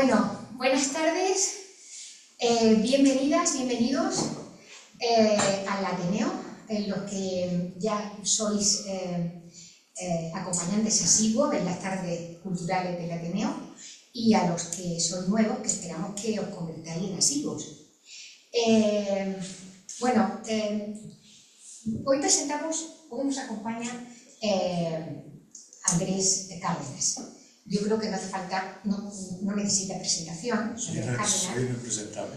Bueno, buenas tardes, bienvenidas, bienvenidos al Ateneo, los que ya sois acompañantes asiduos en las tardes culturales del Ateneo, y a los que sois nuevos, que esperamos que os convirtáis en asiduos. Hoy nos acompaña Andrés Cárdenas. Yo creo que no hace falta, no necesita presentación. Soy impresentable.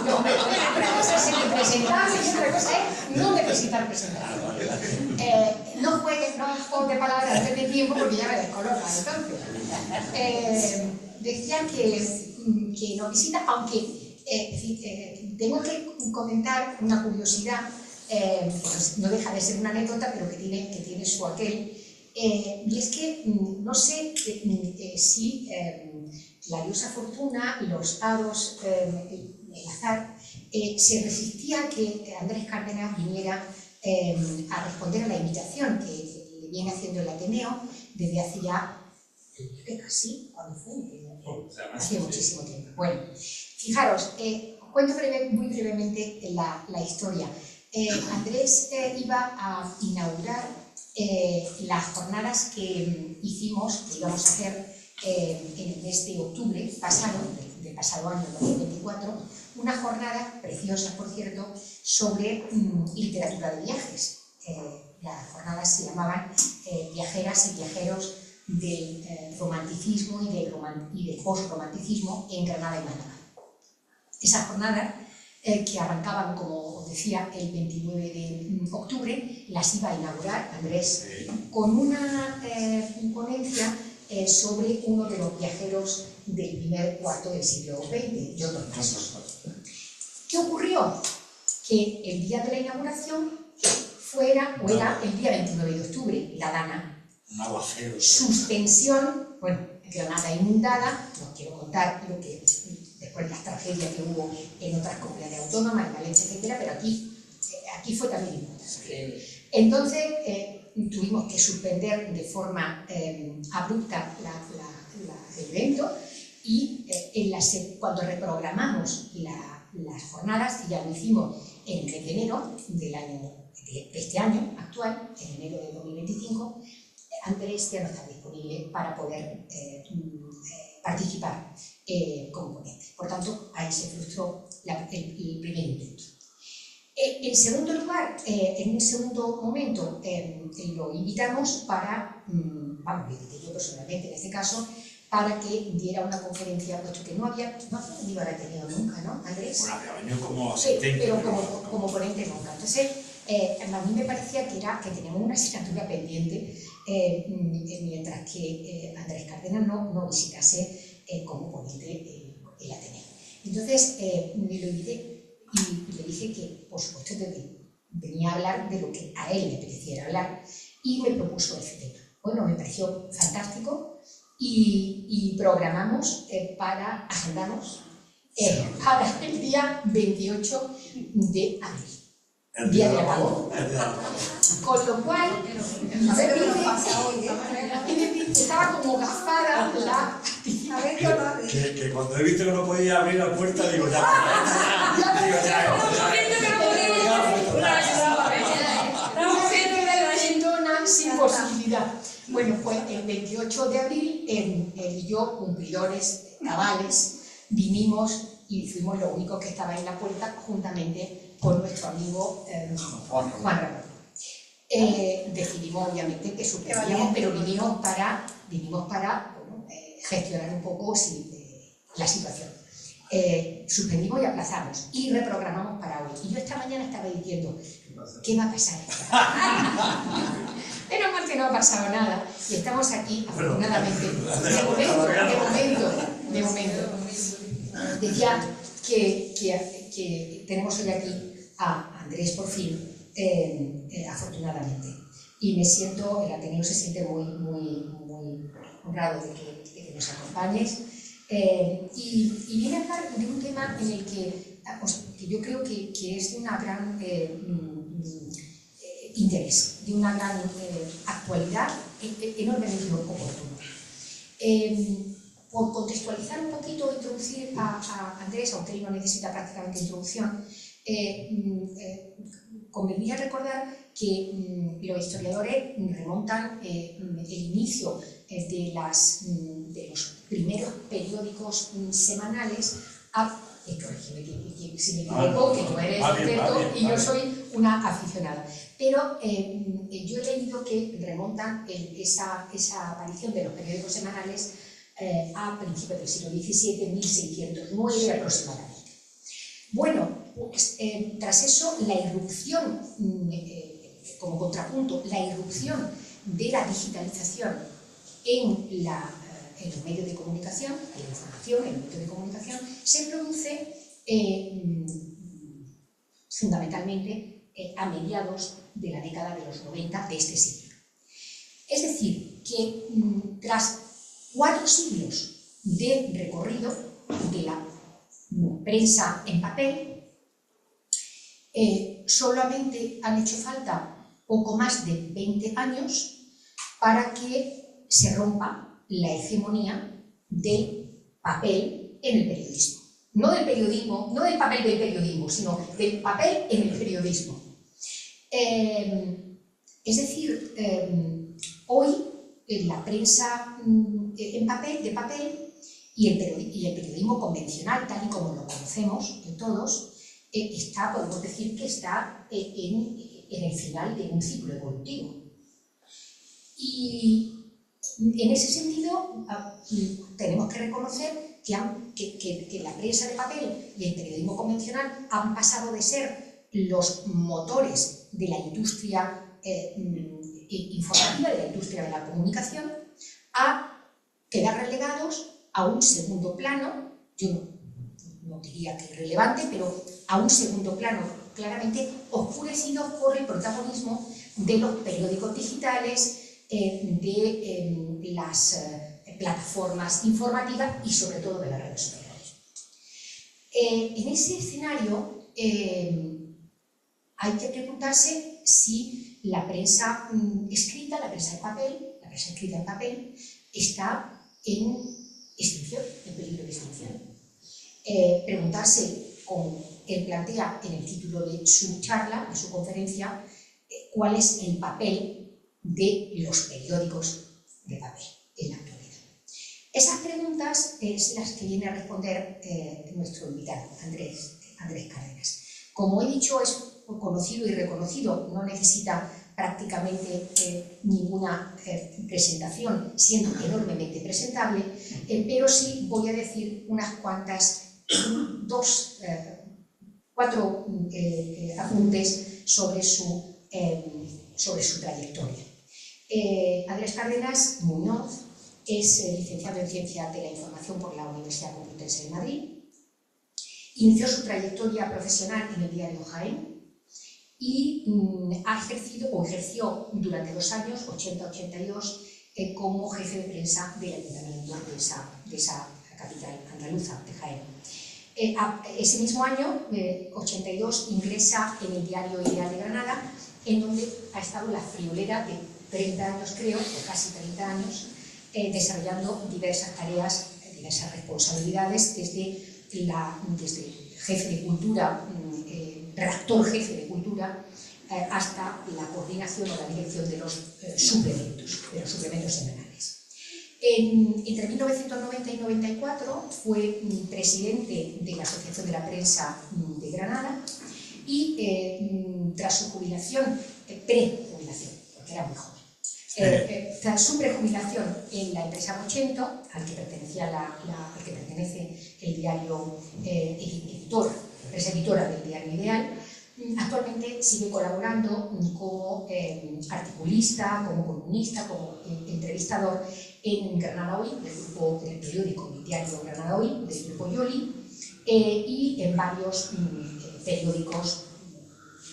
No, una cosa es ser impresentable y otra cosa es no necesitar presentación. No juegues de palabras antes de tiempo porque ya me descoloca. Entonces, decía que nos visita, aunque tengo que comentar una curiosidad, no deja de ser una anécdota, pero que tiene su aquel. Y es que no sé si la diosa Fortuna, los hados, el azar, se resistía a que Andrés Cárdenas viniera a responder a la invitación que le viene haciendo el Ateneo desde hace ya, casi, ¿cuándo fue? Hace muchísimo tiempo. Bueno, fijaros, cuento muy brevemente la historia. Andrés iba a inaugurar las jornadas que hicimos, que íbamos a hacer en el mes de octubre del pasado año 2024, unas jornadas preciosas, por cierto, sobre literatura de viajes. Las jornadas se llamaban Viajeras y Viajeros del romanticismo y del postromanticismo en Granada y Málaga. Esas jornadas que arrancaban, como os decía, el 29 de octubre, las iba a inaugurar Andrés con una ponencia sobre uno de los viajeros del primer cuarto del siglo XX y otros casos. ¿Qué ocurrió? Que el día de la inauguración era el día 29 de octubre, la dana. Un aguacero. Suspensión, Granada inundada, no quiero contar lo que después las tragedias que hubo en otras comunidades autónomas, en Valencia, etcétera, pero aquí fue también importante. Entonces tuvimos que suspender de forma abrupta el evento y cuando reprogramamos las jornadas, y ya lo hicimos en el mes de enero de este año actual, en enero de 2025, Andrés ya no está disponible para poder participar como ponente. Por tanto, ahí se frustró el primer intento. En segundo lugar, en un segundo momento, lo invitamos para, yo personalmente en este caso, para que diera una conferencia, puesto que no había venido al Ateneo nunca, ¿no, Andrés? Bueno, había venido como asistente. Sí, pero como ponente nunca. Entonces, a mí me parecía que teníamos una asignatura pendiente mientras que Andrés Cárdenas no visitase como ponente el Ateneo. Entonces, me lo invité y le dije que, por supuesto, venía a hablar de lo que a él le apeteciera hablar, y me propuso ese tema. Bueno, me pareció fantástico y programamos agendamos para el día 28 de abril. Día de apagón. Con lo cual, estaba como gafada la... Que cuando he visto que no podía abrir la puerta, digo ya. Sin posibilidad. Bueno, pues el 28 de abril, él y yo, cumplidores cabales, vinimos y fuimos los únicos que estaban en la puerta, juntamente con nuestro amigo Juan Ramón. Decidimos, obviamente, que suspendíamos, pero vinimos para gestionar un poco la situación. Suspendimos y aplazamos y reprogramamos para hoy. Y yo esta mañana estaba diciendo, ¿qué va a pasar? Menos mal que no ha pasado nada y estamos aquí, afortunadamente, de momento. Decía que tenemos hoy aquí a Andrés, por fin, afortunadamente. Y el Ateneo se siente muy, muy, muy honrado de que nos acompañes. Y viene a hablar de un tema en el que yo creo que es de una gran interés, de una gran actualidad enormemente oportuna. por contextualizar un poquito, introducir a Andrés, aunque él no necesita prácticamente introducción, convendría recordar que los historiadores remontan el inicio de los primeros periódicos semanales a... corrígeme si me equivoco, que tú eres experto y yo soy una aficionada. Pero yo he leído que remontan esa aparición de los periódicos semanales a principios del siglo XVII, 1609 aproximadamente. Bueno, pues, tras eso, la irrupción, como contrapunto, la irrupción de la digitalización en los medios de comunicación, en la información, en los medios de comunicación, se produce fundamentalmente a mediados de la década de los 90 de este siglo. Es decir, que tras 4 siglos de recorrido de la prensa en papel, solamente han hecho falta poco más de 20 años para que se rompa la hegemonía del papel en el periodismo. No del periodismo, no del papel del periodismo, sino del papel en el periodismo. Es decir, hoy la prensa de papel y el periodismo convencional, tal y como lo conocemos todos, podemos decir que está en el final de un ciclo evolutivo. Y en ese sentido tenemos que reconocer que la prensa de papel y el periodismo convencional han pasado de ser los motores de la industria informativa, de la industria de la comunicación, a quedar relegados a un segundo plano. Yo no diría que irrelevante, pero a un segundo plano claramente oscurecido por el protagonismo de los periódicos digitales, de las plataformas informativas y sobre todo de las redes sociales. En ese escenario hay que preguntarse si la prensa escrita, la prensa escrita en papel, está en extinción, en peligro de extinción. Preguntarse, como él plantea en el título de su charla, de su conferencia, cuál es el papel de los periódicos de papel en la actualidad. Esas preguntas es las que viene a responder nuestro invitado, Andrés Cárdenas. Como he dicho, es conocido y reconocido, no necesita prácticamente ninguna presentación, siendo enormemente presentable, pero sí voy a decir unas cuantas, 4 apuntes sobre su trayectoria. Andrés Cárdenas Muñoz es licenciado en Ciencias de la Información por la Universidad Complutense de Madrid. Inició su trayectoria profesional en el diario Jaén y ejerció durante 2 años, 80-82, como jefe de prensa del ayuntamiento de esa capital andaluza, de Jaén. Ese mismo año, 82, ingresa en el diario Ideal de Granada, en donde ha estado la friolera de 30 años, creo, o casi 30 años, desarrollando diversas tareas, diversas responsabilidades, desde jefe de cultura, redactor jefe de cultura, hasta la coordinación o la dirección de los suplementos semanales. Entre 1990 y 94 fue presidente de la Asociación de la Prensa de Granada y tras su jubilación, prejubilación, porque era muy joven, tras su prejubilación en la empresa Mochento, al que pertenece el diario empresa editora del diario Ideal, actualmente sigue colaborando como articulista, como columnista, como entrevistador en Granada Hoy, del periódico y diario Granada Hoy, del grupo Yoli, y en varios periódicos,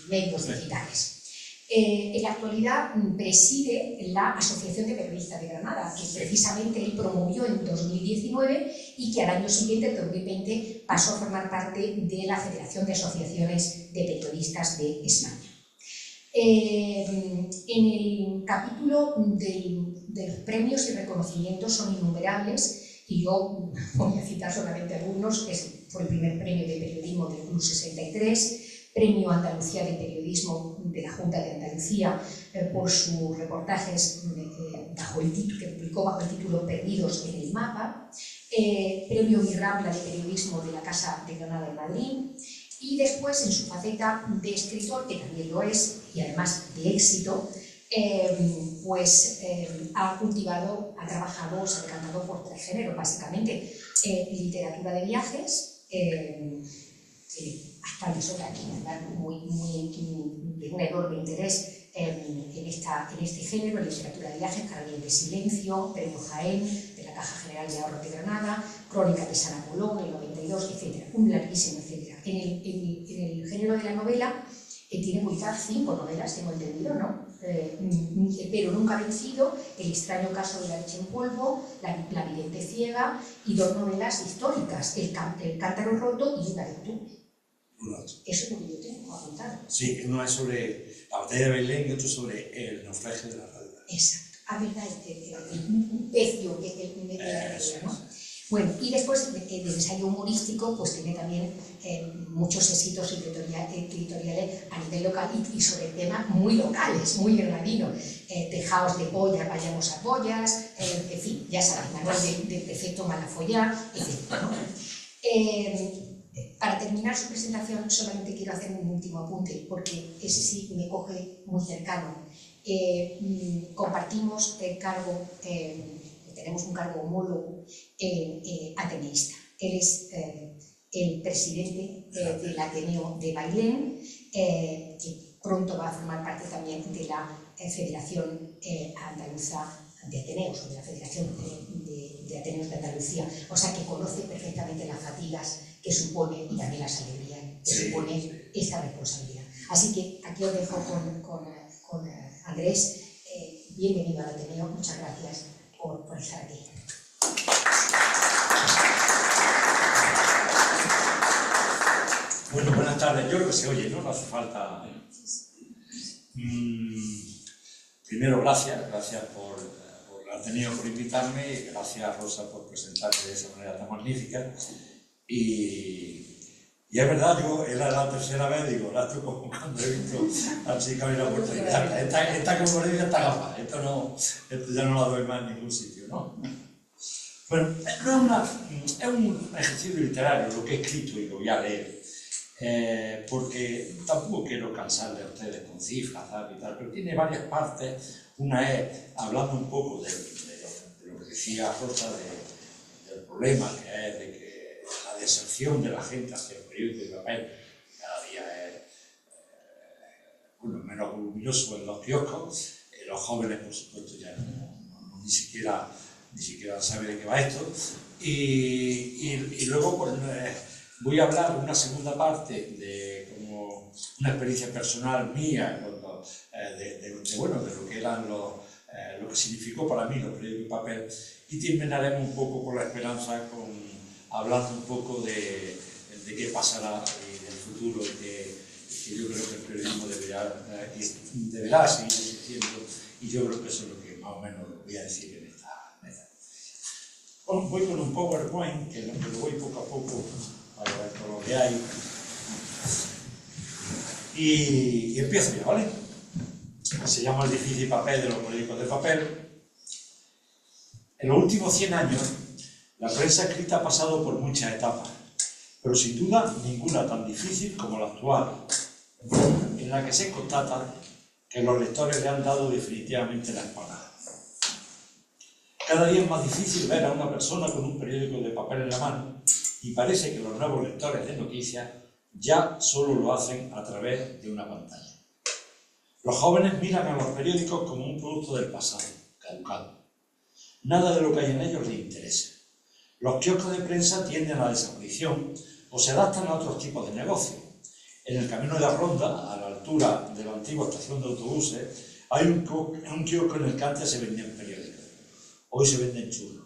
medios digitales. En la actualidad preside la Asociación de Periodistas de Granada, que precisamente él promovió en 2019 y que al año siguiente, en 2020, pasó a formar parte de la Federación de Asociaciones de Periodistas de España. En el capítulo de los premios y reconocimientos son innumerables Y yo voy a citar solamente algunos. Fue el primer premio de periodismo del Club 63, Premio Andalucía de Periodismo de la Junta de Andalucía por sus reportajes que publicó bajo el título Perdidos en el Mapa, Premio Mirrambla de Periodismo de la Casa de Granada en Madrid, y después en su faceta de escritor, que también lo es, y además de éxito, ha cultivado, ha trabajado, se ha decantado por 3 géneros, básicamente literatura de viajes, hasta el que aquí, de un enorme interés en este género, en literatura de viajes, Carabines de Silencio, Premio Jaén, de la Caja General de Ahorros de Granada, Crónica de San Apolón, el 92, etc. Un larguísimo, etc. En el género de la novela, tiene publicadas 5 novelas, tengo entendido, ¿no? Pero nunca ha vencido, El extraño caso de la leche en polvo, La vidente ciega, y 2 novelas históricas, El cántaro roto y Una virtud. Eso es lo que yo tengo apuntado. Sí, uno es sobre la batalla de Bailén y otro sobre el naufragio de la realidad. Exacto. A verdad, un pecio de la realidad, ¿no? Bueno, y después del ensayo humorístico, pues tiene también muchos éxitos editoriales a nivel local y sobre temas muy locales, muy granadinos. Tejaos de pollas, vayamos a pollas, en fin, ya sabes, manual de perfecto Malafollar, etc., ¿no? Para terminar su presentación, solamente quiero hacer un último apunte, porque ese sí me coge muy cercano. Compartimos el cargo, tenemos un cargo homólogo ateneísta. Él es el presidente del Ateneo de Bailén, que pronto va a formar parte también de la Federación Andaluza de Ateneos, o de la Federación de Ateneos de Andalucía, o sea que conoce perfectamente las fatigas que supone y también las alegrías que supone esta responsabilidad. Así que aquí os dejo con Andrés. Bienvenido al Ateneo, muchas gracias por estar aquí. Bueno, buenas tardes. Yo creo que se oye, ¿no? No hace falta. Primero, gracias por el Ateneo por invitarme, y gracias, Rosa, por presentarte de esa manera tan magnífica. Y es verdad, yo era la 3ª vez, digo, ahora estoy como cuando he visto a la chica abrir la puerta y esta como le dice, esta gafa, esto ya no la doy más en ningún sitio, ¿no? Bueno, es un ejercicio literario lo que he escrito y lo voy a leer, porque tampoco quiero cansarle a ustedes con cifras y tal, pero tiene varias partes. Una es hablando un poco de lo que decía Rosa, del problema que es de que la deserción de la gente hacia el periódico de papel cada día es menos voluminoso en los kioscos. Los jóvenes, por supuesto, ya ni siquiera saben de qué va esto. Y luego pues, voy a hablar de una segunda parte de como una experiencia personal mía, de lo que eran lo que significó para mí los periódicos de papel, y terminaremos un poco con la esperanza, hablando un poco de qué pasará en el futuro, y que yo creo que el periodismo deberá seguir existiendo, y yo creo que eso es lo que más o menos voy a decir en esta voy con un PowerPoint, que lo voy poco a poco para ver todo lo que hay, y empiezo ya, ¿vale? Se llama El difícil papel de los periódicos de papel. En los últimos 100 años, la prensa escrita ha pasado por muchas etapas, pero sin duda ninguna tan difícil como la actual, en la que se constata que los lectores le han dado definitivamente la espalda. Cada día es más difícil ver a una persona con un periódico de papel en la mano, y parece que los nuevos lectores de noticias ya solo lo hacen a través de una pantalla. Los jóvenes miran a los periódicos como un producto del pasado, caducado. Nada de lo que hay en ellos les interesa. Los kioscos de prensa tienden a la desaparición o se adaptan a otros tipos de negocios. En el Camino de la Ronda, a la altura de la antigua estación de autobuses, hay un kiosco en el que antes se vendían periódicos. Hoy se venden churros.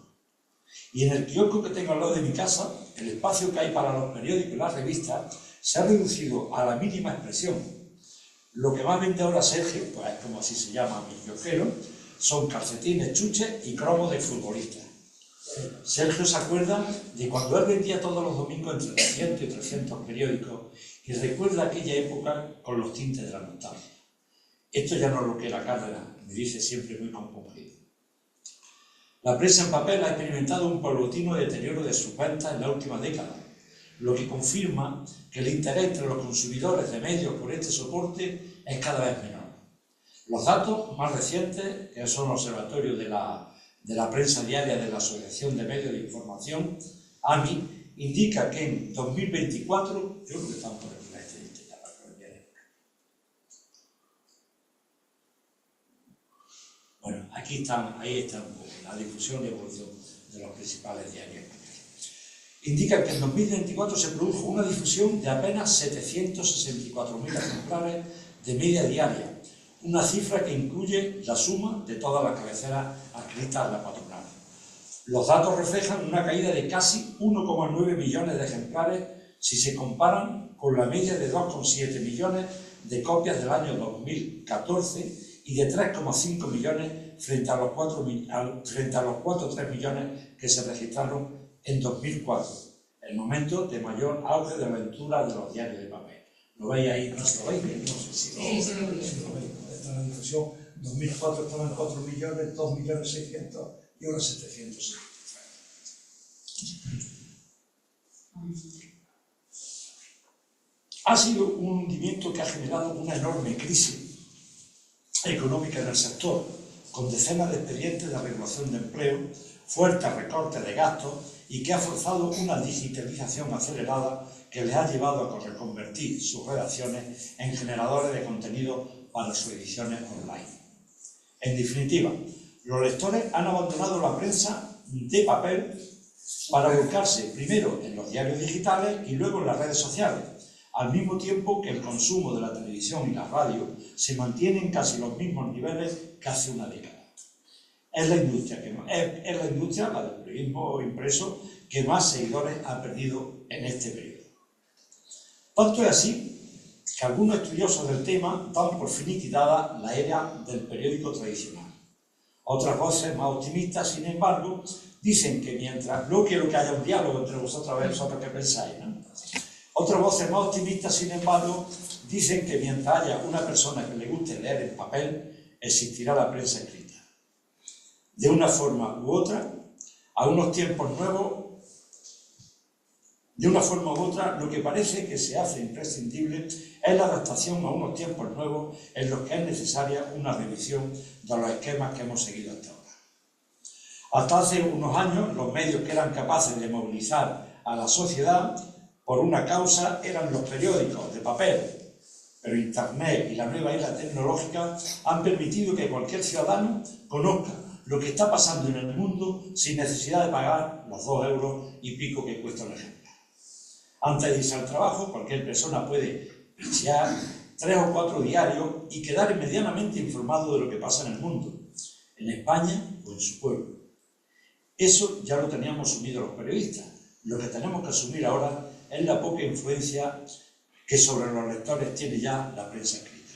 Y en el kiosco que tengo al lado de mi casa, el espacio que hay para los periódicos y las revistas se ha reducido a la mínima expresión. Lo que más vende ahora Sergio, pues es como así se llama mi kiosquero, son calcetines, chuches y cromos de futbolistas. Sergio se acuerda de cuando él vendía todos los domingos entre 200 y 300 periódicos y recuerda aquella época con los tintes de la nostalgia. Esto ya no es lo que era Cárdenas, me dice siempre muy compungido. La prensa en papel ha experimentado un paulatino deterioro de sus ventas en la última década, lo que confirma que el interés entre los consumidores de medios por este soporte es cada vez menor. Los datos más recientes, que son los observatorios de la prensa diaria de la Asociación de Medios de Información, AMI, indica que en 2024, yo creo que estamos por aquí la estadística ya para que lo veáis. Bueno, ahí está un poco la difusión y evolución de los principales diarios. Indica que en 2024 se produjo una difusión de apenas 764.000 ejemplares de media diaria, una cifra que incluye la suma de todas las cabeceras adscritas a la patronal. Los datos reflejan una caída de casi 1,9 millones de ejemplares si se comparan con la media de 2,7 millones de copias del año 2014 y de 3,5 millones frente a los 4,3 millones que se registraron en 2004, el momento de mayor auge de la lectura de los diarios de papel. ¿Lo veis ahí? ¿No se lo veis? No sé si lo veis. Está la difusión. En 2004 estaban 4 millones, 2 millones 600 y ahora 700. Ha sido un hundimiento que ha generado una enorme crisis económica en el sector, con decenas de expedientes de regulación de empleo, fuertes recortes de gastos y que ha forzado una digitalización acelerada que les ha llevado a reconvertir sus redacciones en generadores de contenido para sus ediciones online. En definitiva, los lectores han abandonado la prensa de papel para volcarse primero en los diarios digitales y luego en las redes sociales, al mismo tiempo que el consumo de la televisión y la radio se mantiene en casi los mismos niveles que hace una década. Es la industria, la del periodismo impreso, que más seguidores ha perdido en este periodo. Tanto es así que algunos estudiosos del tema dan por finiquitada la era del periódico tradicional. Otras voces más optimistas, sin embargo, dicen que mientras... No quiero que haya un diálogo entre vosotros, a ver vosotros qué pensáis, ¿no? Otras voces más optimistas, sin embargo, dicen que mientras haya una persona que le guste leer en papel, existirá la prensa escrita. De una forma u otra, a unos tiempos nuevos, de una forma u otra, lo que parece que se hace imprescindible es la adaptación a unos tiempos nuevos en los que es necesaria una revisión de los esquemas que hemos seguido hasta ahora. Hasta hace unos años, los medios que eran capaces de movilizar a la sociedad por una causa eran los periódicos de papel, pero Internet y la nueva era tecnológica han permitido que cualquier ciudadano conozca lo que está pasando en el mundo sin necesidad de pagar los 2 euros y pico que cuesta un ejemplar. Antes de irse al trabajo, cualquier persona puede pinchar 3 o 4 diarios y quedar medianamente informado de lo que pasa en el mundo, en España o en su pueblo. Eso ya lo teníamos asumido los periodistas. Lo que tenemos que asumir ahora es la poca influencia que sobre los lectores tiene ya la prensa escrita.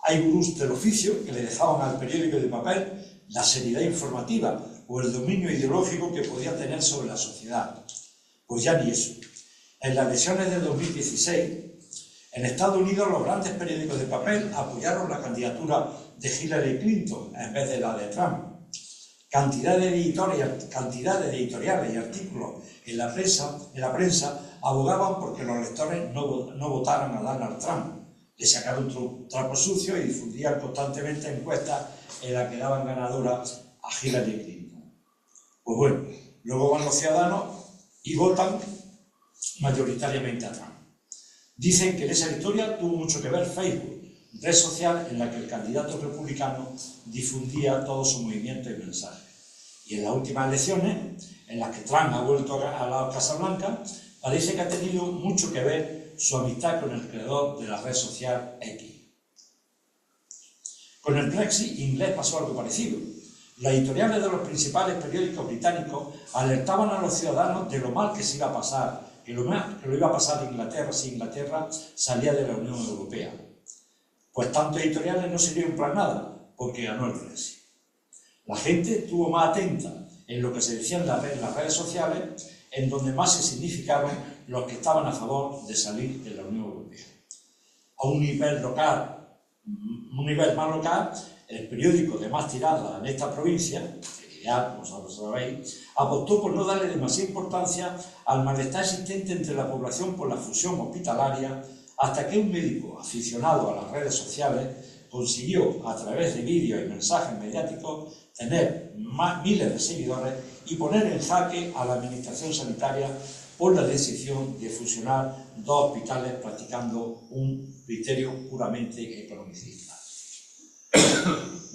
Hay gurús del oficio que le dejaban al periódico de papel la seriedad informativa o el dominio ideológico que podía tener sobre la sociedad. Pues ya ni eso. En las elecciones del 2016, en Estados Unidos los grandes periódicos de papel apoyaron la candidatura de Hillary Clinton en vez de la de Trump. Cantidad de editoriales y artículos en la prensa abogaban porque los lectores no votaran a Donald Trump. Le sacaron trapos sucios y difundían constantemente encuestas en las que daban ganadora a Hillary Clinton. Pues bueno, luego van los ciudadanos y votan mayoritariamente a Trump. Dicen que en esa victoria tuvo mucho que ver Facebook, red social en la que el candidato republicano difundía todo su movimiento y mensaje. Y en las últimas elecciones, en las que Trump ha vuelto a la Casa Blanca, parece que ha tenido mucho que ver su amistad con el creador de la red social X. Con el Brexit inglés pasó algo parecido. Las editoriales de los principales periódicos británicos alertaban a los ciudadanos de lo mal que se iba a pasar, que lo iba a pasar Inglaterra si Inglaterra salía de la Unión Europea. Pues tantos editoriales no sirvieron para nada, porque ganó el Brexit. La gente estuvo más atenta en lo que se decía en las redes sociales, en donde más se significaron los que estaban a favor de salir de la Unión Europea. A un nivel más local, el periódico de más tirada en esta provincia, Ideal, como sabéis, apostó por no darle demasiada importancia al malestar existente entre la población por la fusión hospitalaria, hasta que un médico aficionado a las redes sociales consiguió, a través de vídeos y mensajes mediáticos, tener miles de seguidores y poner en jaque a la administración sanitaria por la decisión de fusionar dos hospitales practicando un criterio puramente economicista.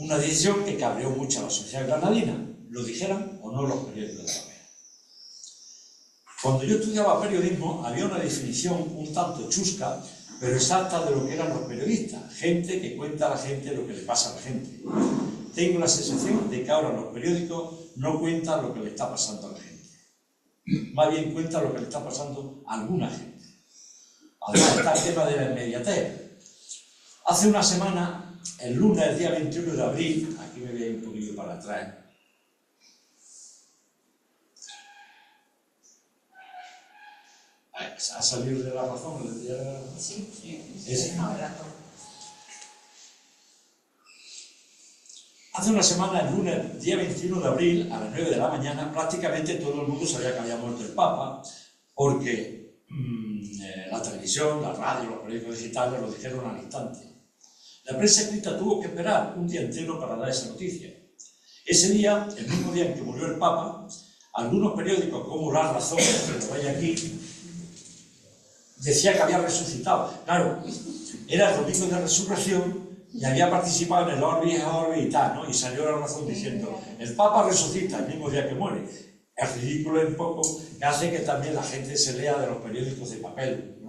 Una decisión que cabreó mucho a la sociedad granadina, lo dijeran o no los periódicos de papel. Cuando yo estudiaba periodismo había una definición un tanto chusca, pero exacta, de lo que eran los periodistas: gente que cuenta a la gente lo que le pasa a la gente. Tengo la sensación de que ahora los periódicos no cuentan lo que le está pasando a la gente, más bien cuentan lo que le está pasando a alguna gente. Además está el tema de la inmediatez. Hace una semana, el lunes, el día 21 de abril, aquí me voy a ir un poquillo para atrás, ¿ha salido de la razón? Sí, Hace una semana, el lunes, día 21 de abril, a las 9 de la mañana, prácticamente todo el mundo sabía que había muerto el Papa, porque la televisión, la radio, los periódicos digitales lo dijeron al instante. La prensa escrita tuvo que esperar un día entero para dar esa noticia. Ese día, el mismo día en que murió el Papa, algunos periódicos como La Razón, que lo veis aquí, decía que había resucitado. Claro, era el domingo de resurrección y había participado en el Orbi y tal, ¿no? Y salió La Razón diciendo: el Papa resucita el mismo día que muere. El ridículo es un poco que hace que también la gente se lea de los periódicos de papel, ¿no?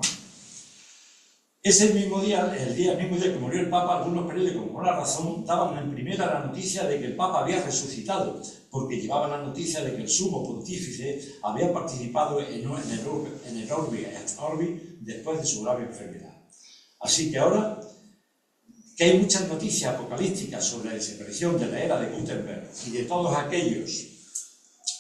Ese mismo día, el mismo día que murió el Papa, algunos periódicos como La Razón daban en primera la noticia de que el Papa había resucitado, porque llevaban la noticia de que el sumo pontífice había participado en el Orbi después de su grave enfermedad. Así que ahora que hay muchas noticias apocalípticas sobre la desaparición de la era de Gutenberg y de todos aquellos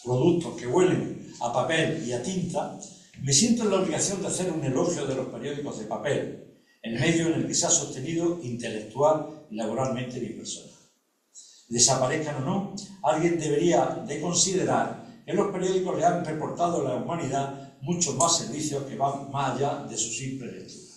productos que huelen a papel y a tinta, me siento en la obligación de hacer un elogio de los periódicos de papel, el medio en el que se ha sostenido intelectual y laboralmente mi persona. Desaparezcan o no, alguien debería de considerar que los periódicos le han reportado a la humanidad muchos más servicios que van más allá de su simple lectura.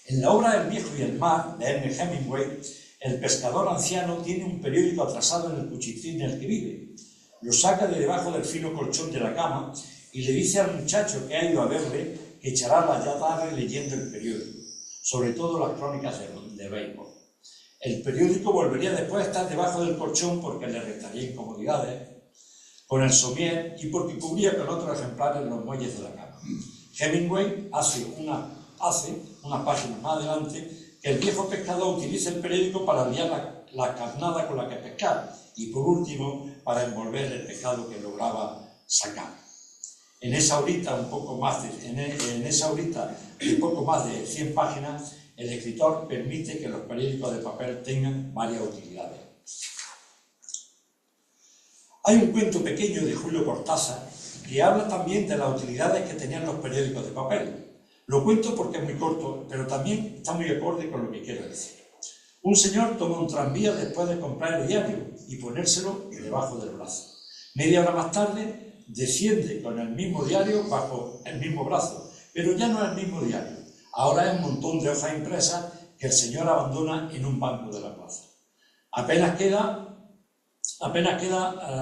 En la obra El viejo y el mar, de Ernest Hemingway, el pescador anciano tiene un periódico atrasado en el cuchitril en el que vive. Lo saca de debajo del fino colchón de la cama y le dice al muchacho que ha ido a verle que echará la tarde leyendo el periódico, sobre todo las crónicas de béisbol. El periódico volvería después a estar debajo del colchón porque le restaría incomodidades con el somier y porque cubría con otros ejemplares los muelles de la cama. Hemingway hace unas páginas más adelante que el viejo pescador utiliza el periódico para liar la carnada con la que pescar y, por último, para envolver el pescado que lograba sacar. En esa horita de poco más de 100 páginas, el escritor permite que los periódicos de papel tengan varias utilidades. Hay un cuento pequeño de Julio Cortázar que habla también de las utilidades que tenían los periódicos de papel. Lo cuento porque es muy corto, pero también está muy acorde con lo que quiero decir. Un señor toma un tranvía después de comprar el diario y ponérselo debajo del brazo. Media hora más tarde desciende con el mismo diario bajo el mismo brazo, pero ya no es el mismo diario. Ahora es un montón de hojas impresas que el señor abandona en un banco de la plaza. Apenas queda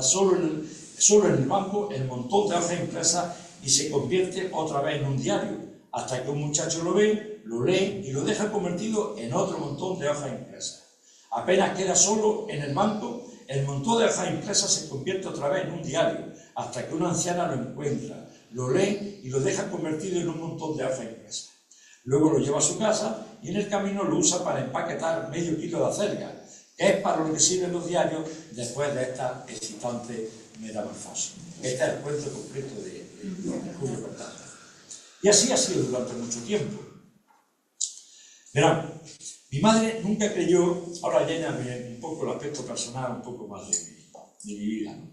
solo en el banco el montón de hojas impresas y se convierte otra vez en un diario, hasta que un muchacho lo ve, lo lee y lo deja convertido en otro montón de hojas impresas. Apenas queda solo en el banco, el montón de hojas impresas se convierte otra vez en un diario, hasta que una anciana lo encuentra, lo lee y lo deja convertido en un montón de hojas impresas. Luego lo lleva a su casa y en el camino lo usa para empaquetar medio kilo de acelga, que es para lo que sirven los diarios después de esta excitante metamorfosis. Este es el cuento completo de Julio Cortázar. Y así ha sido durante mucho tiempo. Verán, mi madre nunca creyó, ahora llena un poco el aspecto personal, un poco más de mi vida, ¿no?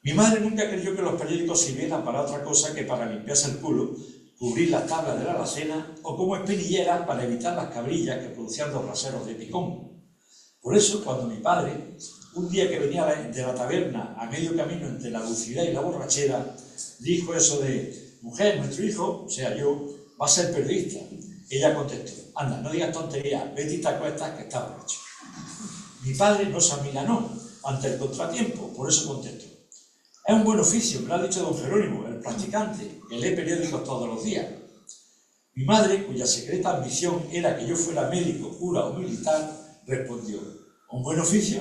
Mi madre nunca creyó que los periódicos sirvieran para otra cosa que para limpiarse el culo, cubrir las tablas de la alacena o como espinilleras para evitar las cabrillas que producían los raseros de picón. Por eso, cuando mi padre, un día que venía de la taberna a medio camino entre la lucidez y la borrachera, dijo eso de: mujer, nuestro hijo, o sea yo, va a ser periodista. Ella contestó: anda, no digas tonterías, vete y te acuestas que está borracho. Mi padre no se amilanó ante el contratiempo, por eso contestó: es un buen oficio, me lo ha dicho don Jerónimo, el practicante, que lee periódicos todos los días. Mi madre, cuya secreta ambición era que yo fuera médico, cura o militar, respondió: ¿un buen oficio?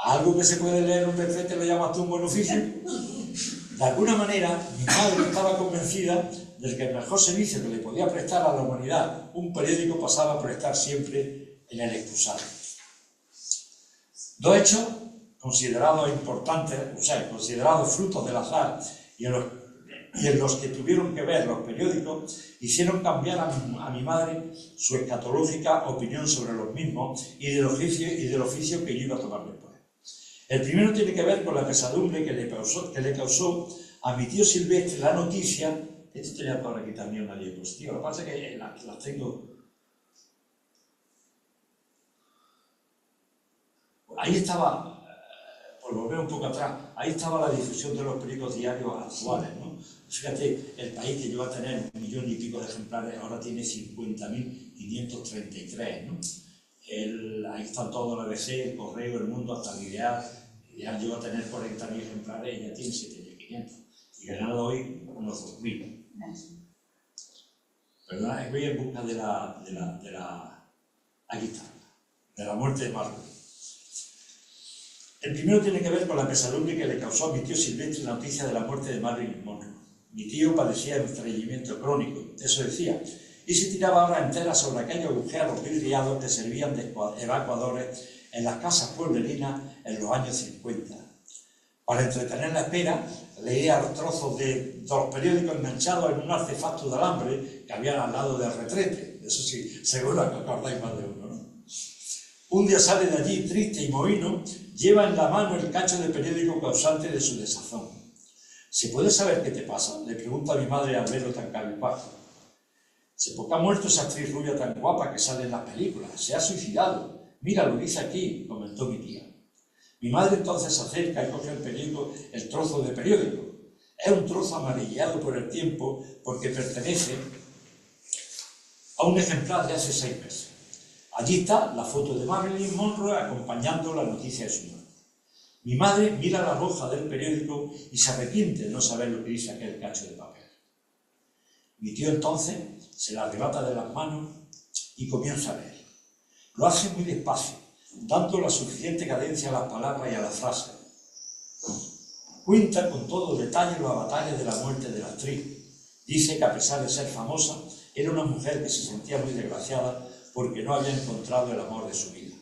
¿A algo que se puede leer un perfecto lo llamas tú un buen oficio? De alguna manera, mi madre estaba convencida de que el mejor servicio que le podía prestar a la humanidad un periódico pasaba por estar siempre en el excusado. Dos hechos considerados importantes, o sea, considerados frutos del azar y en los que tuvieron que ver los periódicos, hicieron cambiar a mi madre su escatológica opinión sobre los mismos y del oficio que yo iba a tomar después. El primero tiene que ver con la pesadumbre que le causó a mi tío Silvestre la noticia. Esto tenía por aquí también una diapositiva, lo que pasa es que las tengo. Ahí estaba, por volver un poco atrás, ahí estaba la difusión de los periódicos diarios actuales, ¿no? Fíjate, el país que llegó a tener 1 millón y pico de ejemplares ahora tiene 50.533, ¿no? Ahí están todos, la ABC, el Correo, el Mundo, hasta el Ideal. El Ideal llegó a tener 40.000 ejemplares y ya tiene 7.500. Y Granada hoy unos 2.000. Perdona, voy en busca de la aquí está, de la muerte de Marlon. El primero tiene que ver con la pesadumbre que le causó a mi tío Silvestre la noticia de la muerte de Marilyn Monroe. Mi tío padecía de estreñimiento crónico, eso decía, y se tiraba horas enteras sobre aquellos agujeros vidriados que servían de evacuadores en las casas pueblerinas en los años 50. Para entretener la espera, leía trozos de los periódicos enganchados en un artefacto de alambre que había al lado del retrete. Eso sí, seguro que acordáis más de uno, ¿no? Un día sale de allí triste y mohino, lleva en la mano el cacho de periódico causante de su desazón. ¿Se puede saber qué te pasa?, le pregunta a mi madre al verlo tan cabizbajo. ¿Se ha muerto esa actriz rubia tan guapa que sale en las películas? Se ha suicidado. Mira, lo dice aquí, comentó mi tía. Mi madre entonces se acerca y coge el trozo de periódico. Es un trozo amarillado por el tiempo porque pertenece a un ejemplar de hace 6 meses. Allí está la foto de Marilyn Monroe acompañando la noticia de su muerte. Mi madre mira la hoja del periódico y se arrepiente de no saber lo que dice aquel cacho de papel. Mi tío entonces se la arrebata de las manos y comienza a leer. Lo hace muy despacio, dando la suficiente cadencia a las palabras y a las frases. Cuenta con todo detalle las batallas de la muerte de la actriz. Dice que a pesar de ser famosa, era una mujer que se sentía muy desgraciada porque no había encontrado el amor de su vida.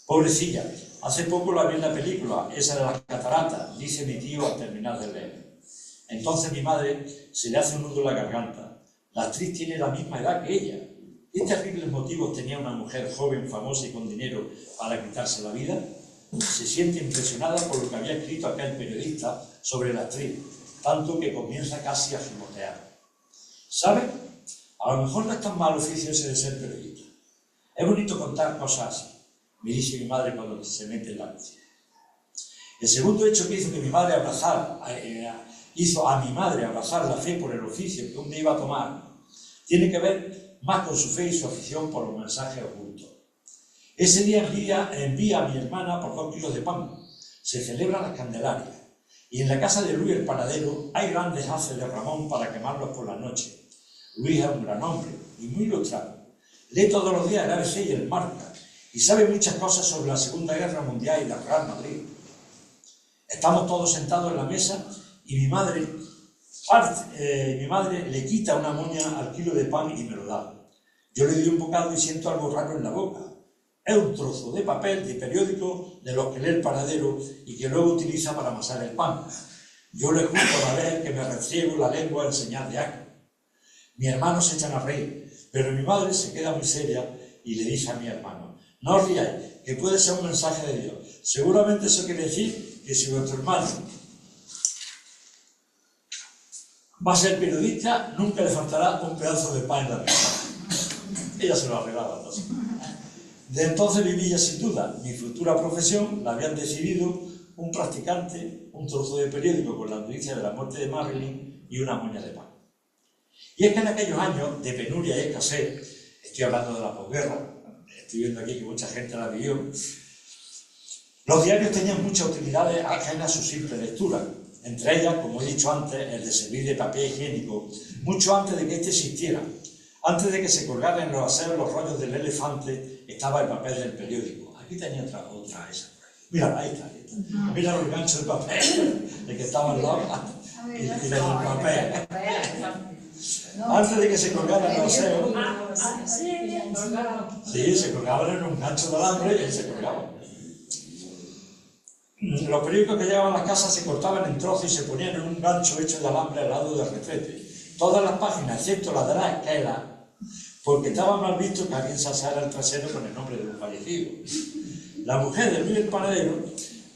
Pobrecilla, hace poco la vi en la película, esa de las cataratas, dice mi tío al terminar de leer. Entonces mi madre se le hace un nudo en la garganta. La actriz tiene la misma edad que ella. ¿Qué terribles motivos tenía una mujer joven, famosa y con dinero para quitarse la vida? Se siente impresionada por lo que había escrito aquel periodista sobre la actriz, tanto que comienza casi a gimotear. ¿Sabe? A lo mejor no es tan mal oficio ese de ser periodista. Es bonito contar cosas así, me dice mi madre cuando se mete en la cocina. El segundo hecho que hizo a mi madre abrazar la fe por el oficio que un día iba a tomar, tiene que ver más con su fe y su afición por los mensajes ocultos. Ese día envía a mi hermana por 2 kilos de pan. Se celebra la Candelaria. Y en la casa de Luis el panadero hay grandes haces de Ramón para quemarlos por la noche. Luis es un gran hombre y muy ilustrado. Lee todos los días el ABC y el Marca y sabe muchas cosas sobre la Segunda Guerra Mundial y la Real Madrid. Estamos todos sentados en la mesa y mi madre le quita una moña al kilo de pan y me lo da. Yo le doy un bocado y siento algo raro en la boca. Es un trozo de papel de periódico de los que lee el panadero y que luego utiliza para amasar el pan. Yo le juro a la vez que me restriego la lengua en señal de asco. Mis hermanos se echan a reír, pero mi madre se queda muy seria y le dice a mi hermano: no os riáis, que puede ser un mensaje de Dios. Seguramente eso quiere decir que si vuestro hermano va a ser periodista, nunca le faltará un pedazo de pan en la mesa. Ella se lo arreglaba entonces. De entonces vivía sin duda. Mi futura profesión la habían decidido un practicante, un trozo de periódico con la noticia de la muerte de Marilyn y una moña de pan. Y es que en aquellos años de penuria y escasez, estoy hablando de la posguerra, estoy viendo aquí que mucha gente la vivió, los diarios tenían muchas utilidades ajenas a su simple lectura. Entre ellas, como he dicho antes, el de servir de papel higiénico, mucho antes de que este existiera. Antes de que se colgaran en los aseos los rollos del elefante, estaba el papel del periódico. Aquí tenía otra esa. Mira, ahí está. Mira los ganchos de papel, de que estaba al lado, y del papel. Antes de que se colgaran en los aseos. Sí, se colgaban en un gancho de alambre y se colgaban. Los periódicos que llegaban a las casas se cortaban en trozos y se ponían en un gancho hecho de alambre al lado del retrete. Todas las páginas, excepto la de la esquela, porque estaba mal visto que alguien se asara el trasero con el nombre de un fallecido. La mujer de Luis el panadero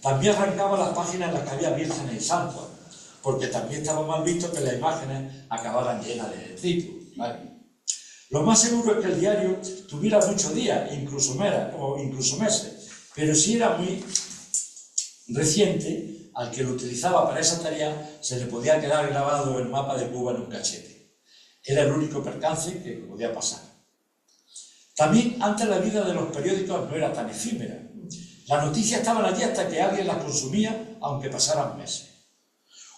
también arrancaba las páginas en las que había vírgenes y santos, porque también estaba mal visto que las imágenes acabaran llenas de detritus. ¿Vale? Lo más seguro es que el diario tuviera muchos días, incluso meses, pero si era muy reciente, al que lo utilizaba para esa tarea se le podía quedar grabado el mapa de Cuba en un cachete. Era el único percance que podía pasar. También antes la vida de los periódicos no era tan efímera. Las noticias estaban allí hasta que alguien las consumía, aunque pasaran meses.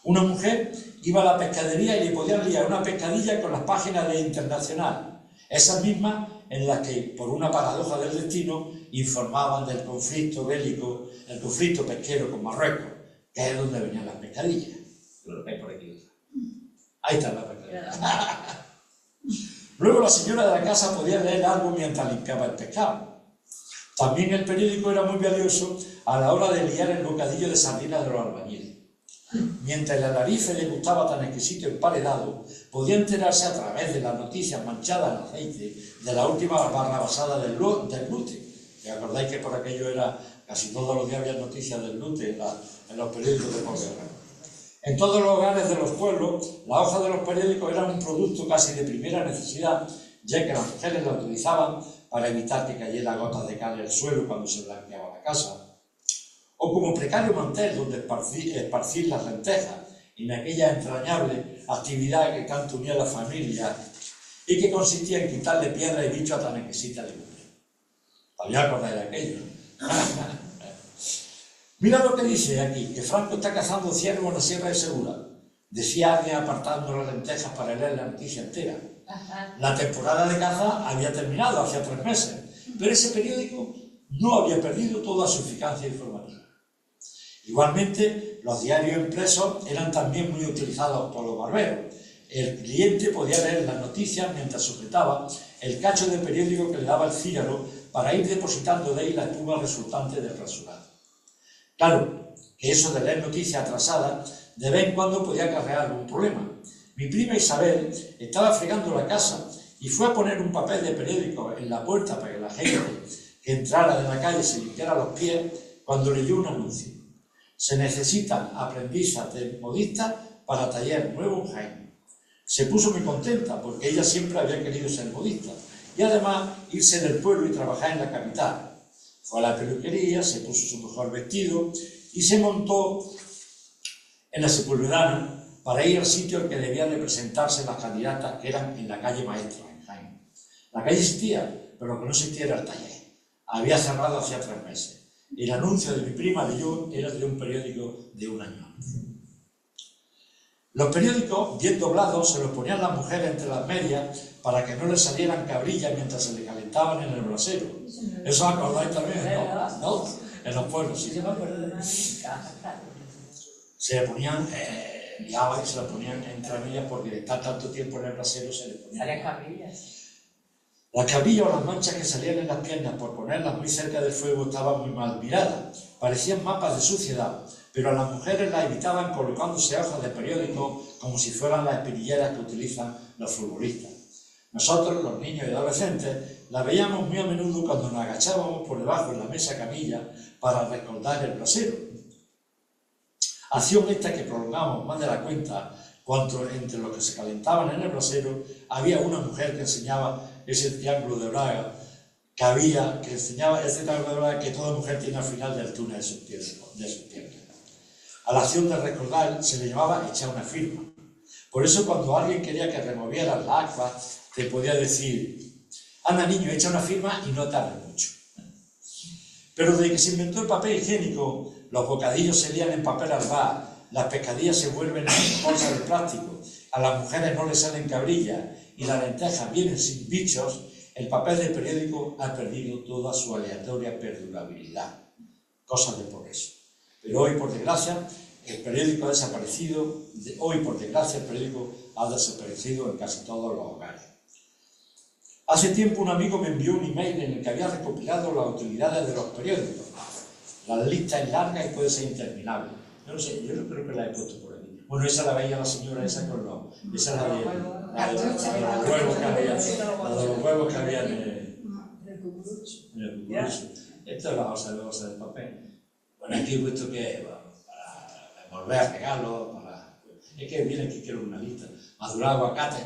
Una mujer iba a la pescadería y le podían liar una pescadilla con las páginas de Internacional, esas mismas en las que, por una paradoja del destino, informaban del conflicto bélico, el conflicto pesquero con Marruecos, que es donde venían las pescadillas. Lo que hay por aquí otra. Ahí está la pescadilla. Luego la señora de la casa podía leer algo mientras limpiaba el pescado. También el periódico era muy valioso a la hora de liar el bocadillo de sardinas de los albañiles. Mientras la nariz le gustaba tan exquisito emparedado, podía enterarse a través de las noticias manchadas en aceite de la última barrabasada del gluten. ¿Y acordáis que por aquello era, casi todos los días había noticias del gluten en los periódicos de posguerra? En todos los hogares de los pueblos, la hoja de los periódicos era un producto casi de primera necesidad, ya que las mujeres la utilizaban para evitar que cayera gotas de cal en el suelo cuando se blanqueaba la casa, o como precario mantel donde esparcir las lentejas, en aquella entrañable actividad que tanto unía a la familia y que consistía en quitarle piedra y bicho a tan exquisita legumbre. Todavía acordáis de aquello. Mira lo que dice aquí, que Franco está cazando ciervos en la Sierra de Segura. Decía alguien apartando las lentejas para leer la noticia entera. La temporada de caza había terminado hacía 3 meses, pero ese periódico no había perdido toda su eficacia informativa. Igualmente, los diarios impresos eran también muy utilizados por los barberos. El cliente podía leer las noticias mientras sujetaba el cacho de periódico que le daba el Fígaro para ir depositando de ahí la espuma resultante del rasurado. Claro, que eso de leer noticias atrasadas de vez en cuando podía acarrear algún problema. Mi prima Isabel estaba fregando la casa y fue a poner un papel de periódico en la puerta para que la gente que entrara de la calle se limpiara los pies cuando leyó un anuncio. Se necesitan aprendizas de modistas para taller nuevo en Jaén. Se puso muy contenta porque ella siempre había querido ser modista y además irse del pueblo y trabajar en la capital. Fue a la peluquería, se puso su mejor vestido y se montó en la Sepulvedana para ir al sitio al que debían de presentarse las candidatas que eran en la calle Maestra, en Jaén. La calle existía, pero lo que no existía era el taller. Había cerrado hacía 3 meses. El anuncio de mi prima de yo era de un periódico de un año antes. Los periódicos, bien doblados, se los ponían las mujeres entre las medias para que no les salieran cabrillas mientras se le calentaban en el brasero. ¿Eso acordáis también? ¿No? En los pueblos, sí. Se le ponían, liaban y se las ponían entre medias porque de estar tanto tiempo en el brasero se le ponían cabrillas. Las cabrillas o las manchas que salían en las piernas por ponerlas muy cerca del fuego estaban muy mal miradas, parecían mapas de suciedad, pero a las mujeres las evitaban colocándose hojas de periódico como si fueran las espinilleras que utilizan los futbolistas. Nosotros, los niños y adolescentes, las veíamos muy a menudo cuando nos agachábamos por debajo de la mesa camilla para recordar el brasero. Acción esta que prolongamos más de la cuenta, cuando entre los que se calentaban en el brasero había una mujer que enseñaba ese triángulo de Braga que enseñaba ese triángulo de Braga que toda mujer tiene al final del túnel de sus piernas. A la acción de recordar se le llamaba echar una firma. Por eso cuando alguien quería que removieras la acta, te podía decir: anda niño, echa una firma y no tarde mucho. Pero desde que se inventó el papel higiénico, los bocadillos se lían en papel albá, las pescadillas se vuelven en bolsas de plástico, a las mujeres no les salen cabrillas y las lentejas vienen sin bichos, el papel del periódico ha perdido toda su aleatoria perdurabilidad. Cosas de progreso. Pero hoy, por desgracia, el periódico ha desaparecido. Hoy, por desgracia, el periódico ha desaparecido en casi todos los hogares. Hace tiempo un amigo me envió un email en el que había recopilado las utilidades de los periódicos. La lista es larga y puede ser interminable. Yo no sé, yo no creo que la he puesto por aquí. Bueno, esa la veía la señora esa con los... Esa es la de los huevos que había en el cucurucho. Esta es la hoja de papel. Bueno, aquí he puesto que para envolver regalos, es que viene aquí, quiero una lista. Madurar aguacate.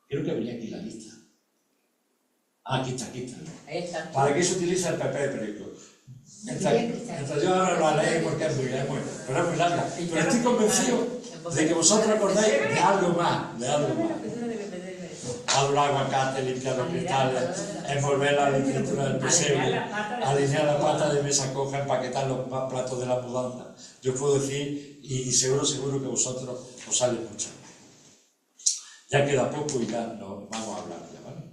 Creo que venía aquí la lista. Ah, aquí está. Ahí está. ¿Para qué se utiliza el papel de periódico? Mientras yo ahora lo leí porque es muy larga. Pero estoy convencido de que vosotros acordáis de algo más. Madurar aguacate, limpiar los cristales, envolver la escritura del pesebre, alinear la pata de mesa coja, empaquetar los platos de la mudanza. Yo puedo decir, y seguro que vosotros os sale mucho. Ya queda poco y ya nos vamos a hablar ya, ¿vale?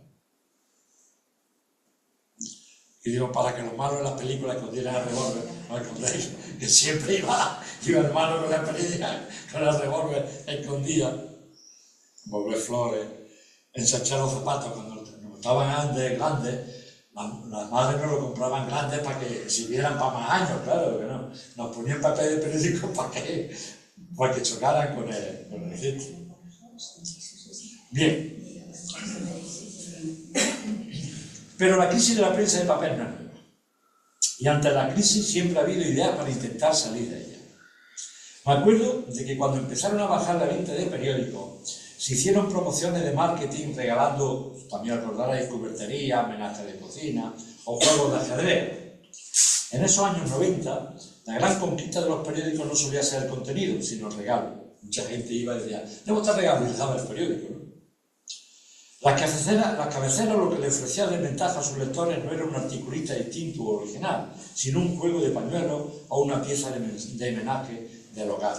Y digo, para que los malos en las películas que os dieran el revólver, ¿no acordáis? Que siempre iba el malo con la película, con el revólver escondida, envolver flores, ensanchar los zapatos. Cuando nos estaban grandes, las madres nos lo compraban grandes para que sirvieran para más años, claro, que no. Nos ponían papel de periódico para que chocaran con el cesto. Bien. Pero la crisis de la prensa de papel no es nueva. Y ante la crisis siempre ha habido ideas para intentar salir de ella. Me acuerdo de que cuando empezaron a bajar la venta de periódicos, se hicieron promociones de marketing regalando, también acordaréis, cubertería, homenaje de cocina o juegos de ajedrez. En esos años 90, la gran conquista de los periódicos no solía ser el contenido, sino el regalo. Mucha gente iba y decía, tengo este regalo, y dejaba el periódico, ¿no? Las cabeceras lo que le ofrecía de ventaja a sus lectores no era un articulista distinto o original, sino un juego de pañuelos o una pieza de homenaje del hogar.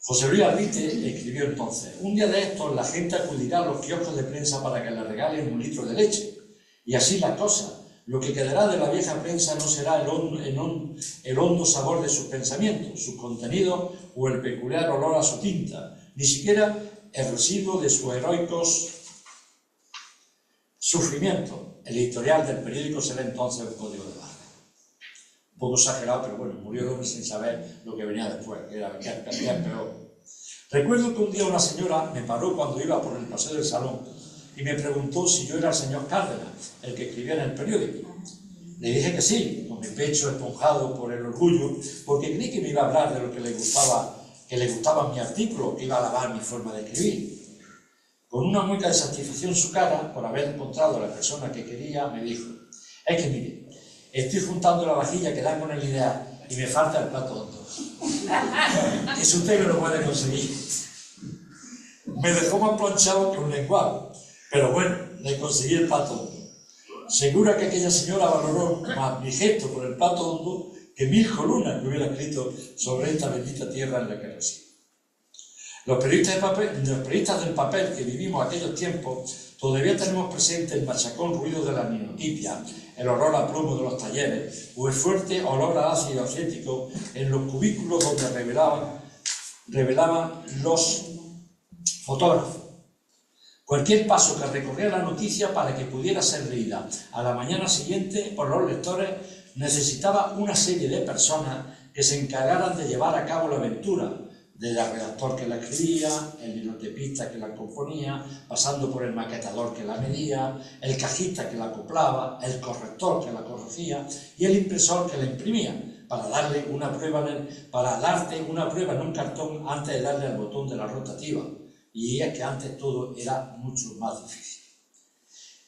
José Luis Arrite escribió entonces: un día de estos la gente acudirá a los kioscos de prensa para que le regalen un litro de leche. Y así la cosa. Lo que quedará de la vieja prensa no será el hondo sabor de sus pensamientos, sus contenidos o el peculiar olor a su tinta, ni siquiera el residuo de sus heroicos sufrimientos. El editorial del periódico será entonces un código de barra. Un poco exagerado, pero bueno, murió el hombre sin saber lo que venía después, que era peor. Recuerdo que un día una señora me paró cuando iba por el paseo del salón y me preguntó si yo era el señor Cárdenas, el que escribía en el periódico. Le dije que sí, con mi pecho esponjado por el orgullo, porque creí que me iba a hablar de lo que le gustaba mi artículo, que iba a alabar mi forma de escribir. Con una mueca de satisfacción en su cara, por haber encontrado a la persona que quería, me dijo: es que mire, estoy juntando la vajilla que da con el ideal y me falta el plato hondo. Eso usted no lo puede conseguir. Me dejó más planchado que un lenguado, pero bueno, le conseguí el plato hondo. Segura que aquella señora valoró más mi gesto por el plato hondo que 1000 columnas que hubiera escrito sobre esta bendita tierra en la que resido. Los periodistas del papel que vivimos aquellos tiempos todavía tenemos presente el machacón ruido de la linotipia, el olor a plomo de los talleres o el fuerte olor a ácido acético en los cubículos donde revelaban los fotógrafos. Cualquier paso que recorriera la noticia para que pudiera ser leída a la mañana siguiente por los lectores necesitaba una serie de personas que se encargaran de llevar a cabo la aventura, desde el redactor que la escribía, el linotepista que la componía, pasando por el maquetador que la medía, el cajista que la acoplaba, el corrector que la corregía y el impresor que la imprimía, para darte una prueba en un cartón antes de darle al botón de la rotativa. Y es que antes todo era mucho más difícil.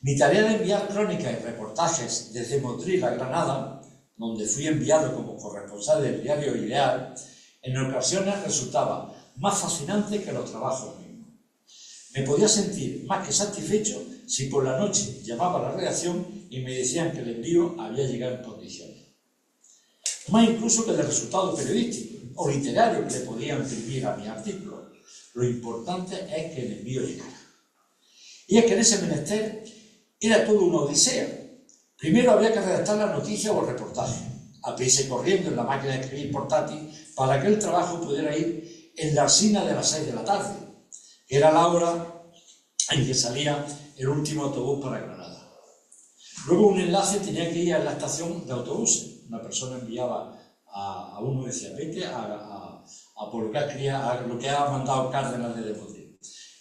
Mi tarea de enviar crónicas y reportajes desde Motril a Granada, donde fui enviado como corresponsal del diario Ideal, en ocasiones resultaba más fascinante que los trabajos mismos. Me podía sentir más que satisfecho si por la noche llamaba a la redacción y me decían que el envío había llegado en condiciones. Más incluso que el resultado periodístico o literario que le podía imprimir a mi artículo. Lo importante es que el envío llegara. Y es que en ese menester era todo una odisea. Primero había que redactar la noticia o el reportaje, a prisa y corriendo en la máquina de escribir portátil, para que el trabajo pudiera ir en la alsina de las 6 de la tarde, que era la hora en que salía el último autobús para Granada. Luego un enlace tenía que ir a la estación de autobuses. Una persona enviaba a uno y decía, vete a lo que ha mandado Cárdenas de Motril.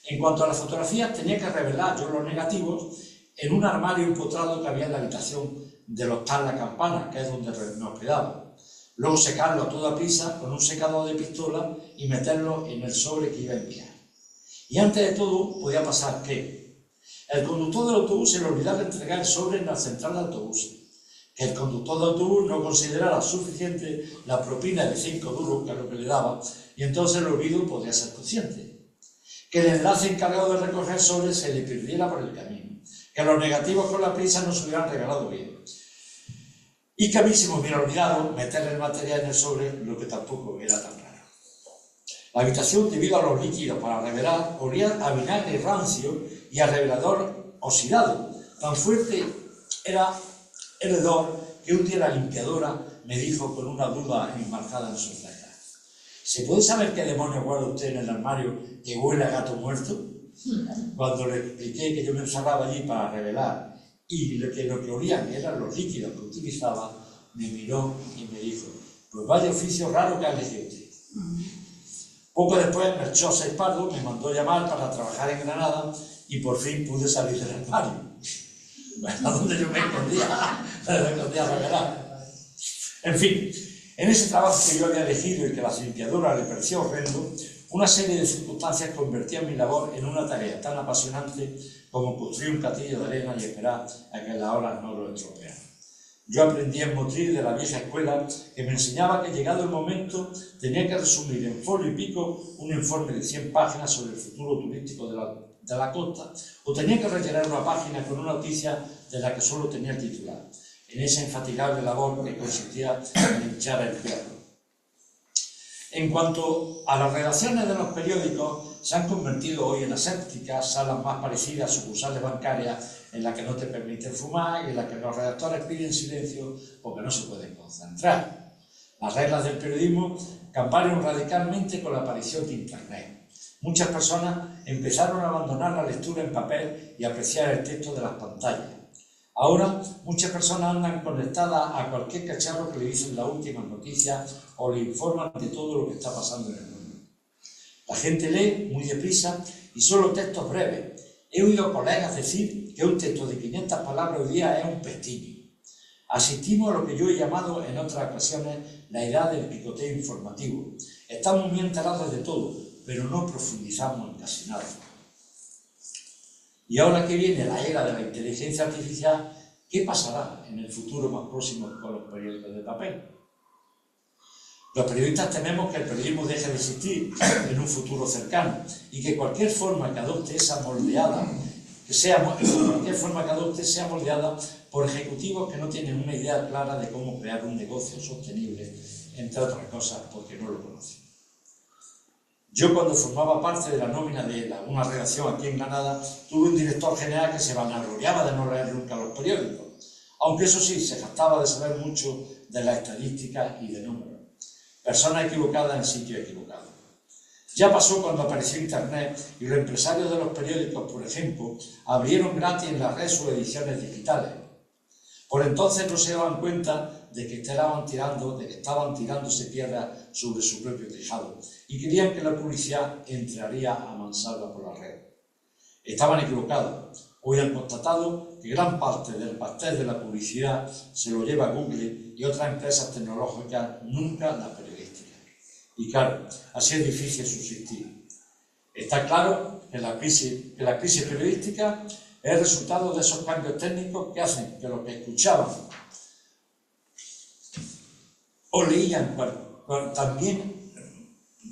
En cuanto a las fotografías, tenía que revelar yo los negativos en un armario empotrado que había en la habitación del hostal La Campana, que es donde me hospedaba. Luego secarlo a toda prisa con un secador de pistola y meterlo en el sobre que iba a enviar. Y antes de todo podía pasar que el conductor del autobús se le olvidaba entregar el sobre en la central de autobuses, que el conductor del autobús no considerara suficiente la propina de 5 duros, que es lo que le daba, y entonces el olvido podía ser consciente. Que el enlace encargado de recoger sobre se le perdiera por el camino, que los negativos con la prisa no se hubieran regalado bien, y que a mí se me hubiera olvidado meterle el material en el sobre, lo que tampoco era tan raro. La habitación, debido a los líquidos para revelar, olía a vinagre rancio y a revelador oxidado. Tan fuerte era el hedor que un día la limpiadora me dijo con una duda enmarcada en sus cejas: ¿se puede saber qué demonios guarda usted en el armario que huele a gato muerto? Cuando le expliqué que yo me encerraba allí para revelar y lo que olían eran los líquidos que utilizaba, me miró y me dijo: pues vaya oficio raro que ha elegido usted. Poco después, Melchor Pardo me mandó llamar para trabajar en Granada y por fin pude salir del armario. ¿A donde yo me escondía a revelar? En fin, en ese trabajo que yo había elegido y que a la limpiadora le pareció horrendo, una serie de circunstancias convertían mi labor en una tarea tan apasionante como construir un castillo de arena y esperar a que las olas no lo estropearan. Yo aprendí en Motril de la vieja escuela que me enseñaba que llegado el momento tenía que resumir en folio y pico un informe de 100 páginas sobre el futuro turístico de la costa, o tenía que rellenar una página con una noticia de la que solo tenía el titular, en esa infatigable labor que consistía en echar el perro. En cuanto a las redacciones de los periódicos, se han convertido hoy en asépticas, salas más parecidas a sucursales bancarias en las que no te permiten fumar y en las que los redactores piden silencio porque no se pueden concentrar. Las reglas del periodismo cambiaron radicalmente con la aparición de Internet. Muchas personas empezaron a abandonar la lectura en papel y apreciar el texto de las pantallas. Ahora, muchas personas andan conectadas a cualquier cacharro que le dicen las últimas noticias o le informan de todo lo que está pasando en el mundo. La gente lee muy deprisa y solo textos breves. He oído colegas decir que un texto de 500 palabras hoy día es un pestiño. Asistimos a lo que yo he llamado en otras ocasiones la edad del picoteo informativo. Estamos muy enterados de todo, pero no profundizamos en casi nada. Y ahora que viene la era de la inteligencia artificial, ¿qué pasará en el futuro más próximo con los periódicos de papel? Los periodistas tememos que el periodismo deje de existir en un futuro cercano y que cualquier forma que adopte sea moldeada por ejecutivos que no tienen una idea clara de cómo crear un negocio sostenible, entre otras cosas porque no lo conocen. Yo, cuando formaba parte de la nómina de una redacción aquí en Granada, tuve un director general que se vanagloriaba de no leer nunca los periódicos, aunque eso sí, se jactaba de saber mucho de las estadísticas y de números. Persona equivocada en sitio equivocado. Ya pasó cuando apareció Internet y los empresarios de los periódicos, por ejemplo, abrieron gratis en la red sus ediciones digitales. Por entonces no se daban cuenta de que estaban tirándose piedras sobre su propio tejado y creían que la publicidad entraría a mansalva por la red. Estaban equivocados. Hoy han constatado que gran parte del pastel de la publicidad se lo lleva Google y otras empresas tecnológicas, nunca la periodística. Y claro, así es difícil subsistir. Está claro que la crisis periodística es el resultado de esos cambios técnicos que hacen que los que escuchaban o leían también,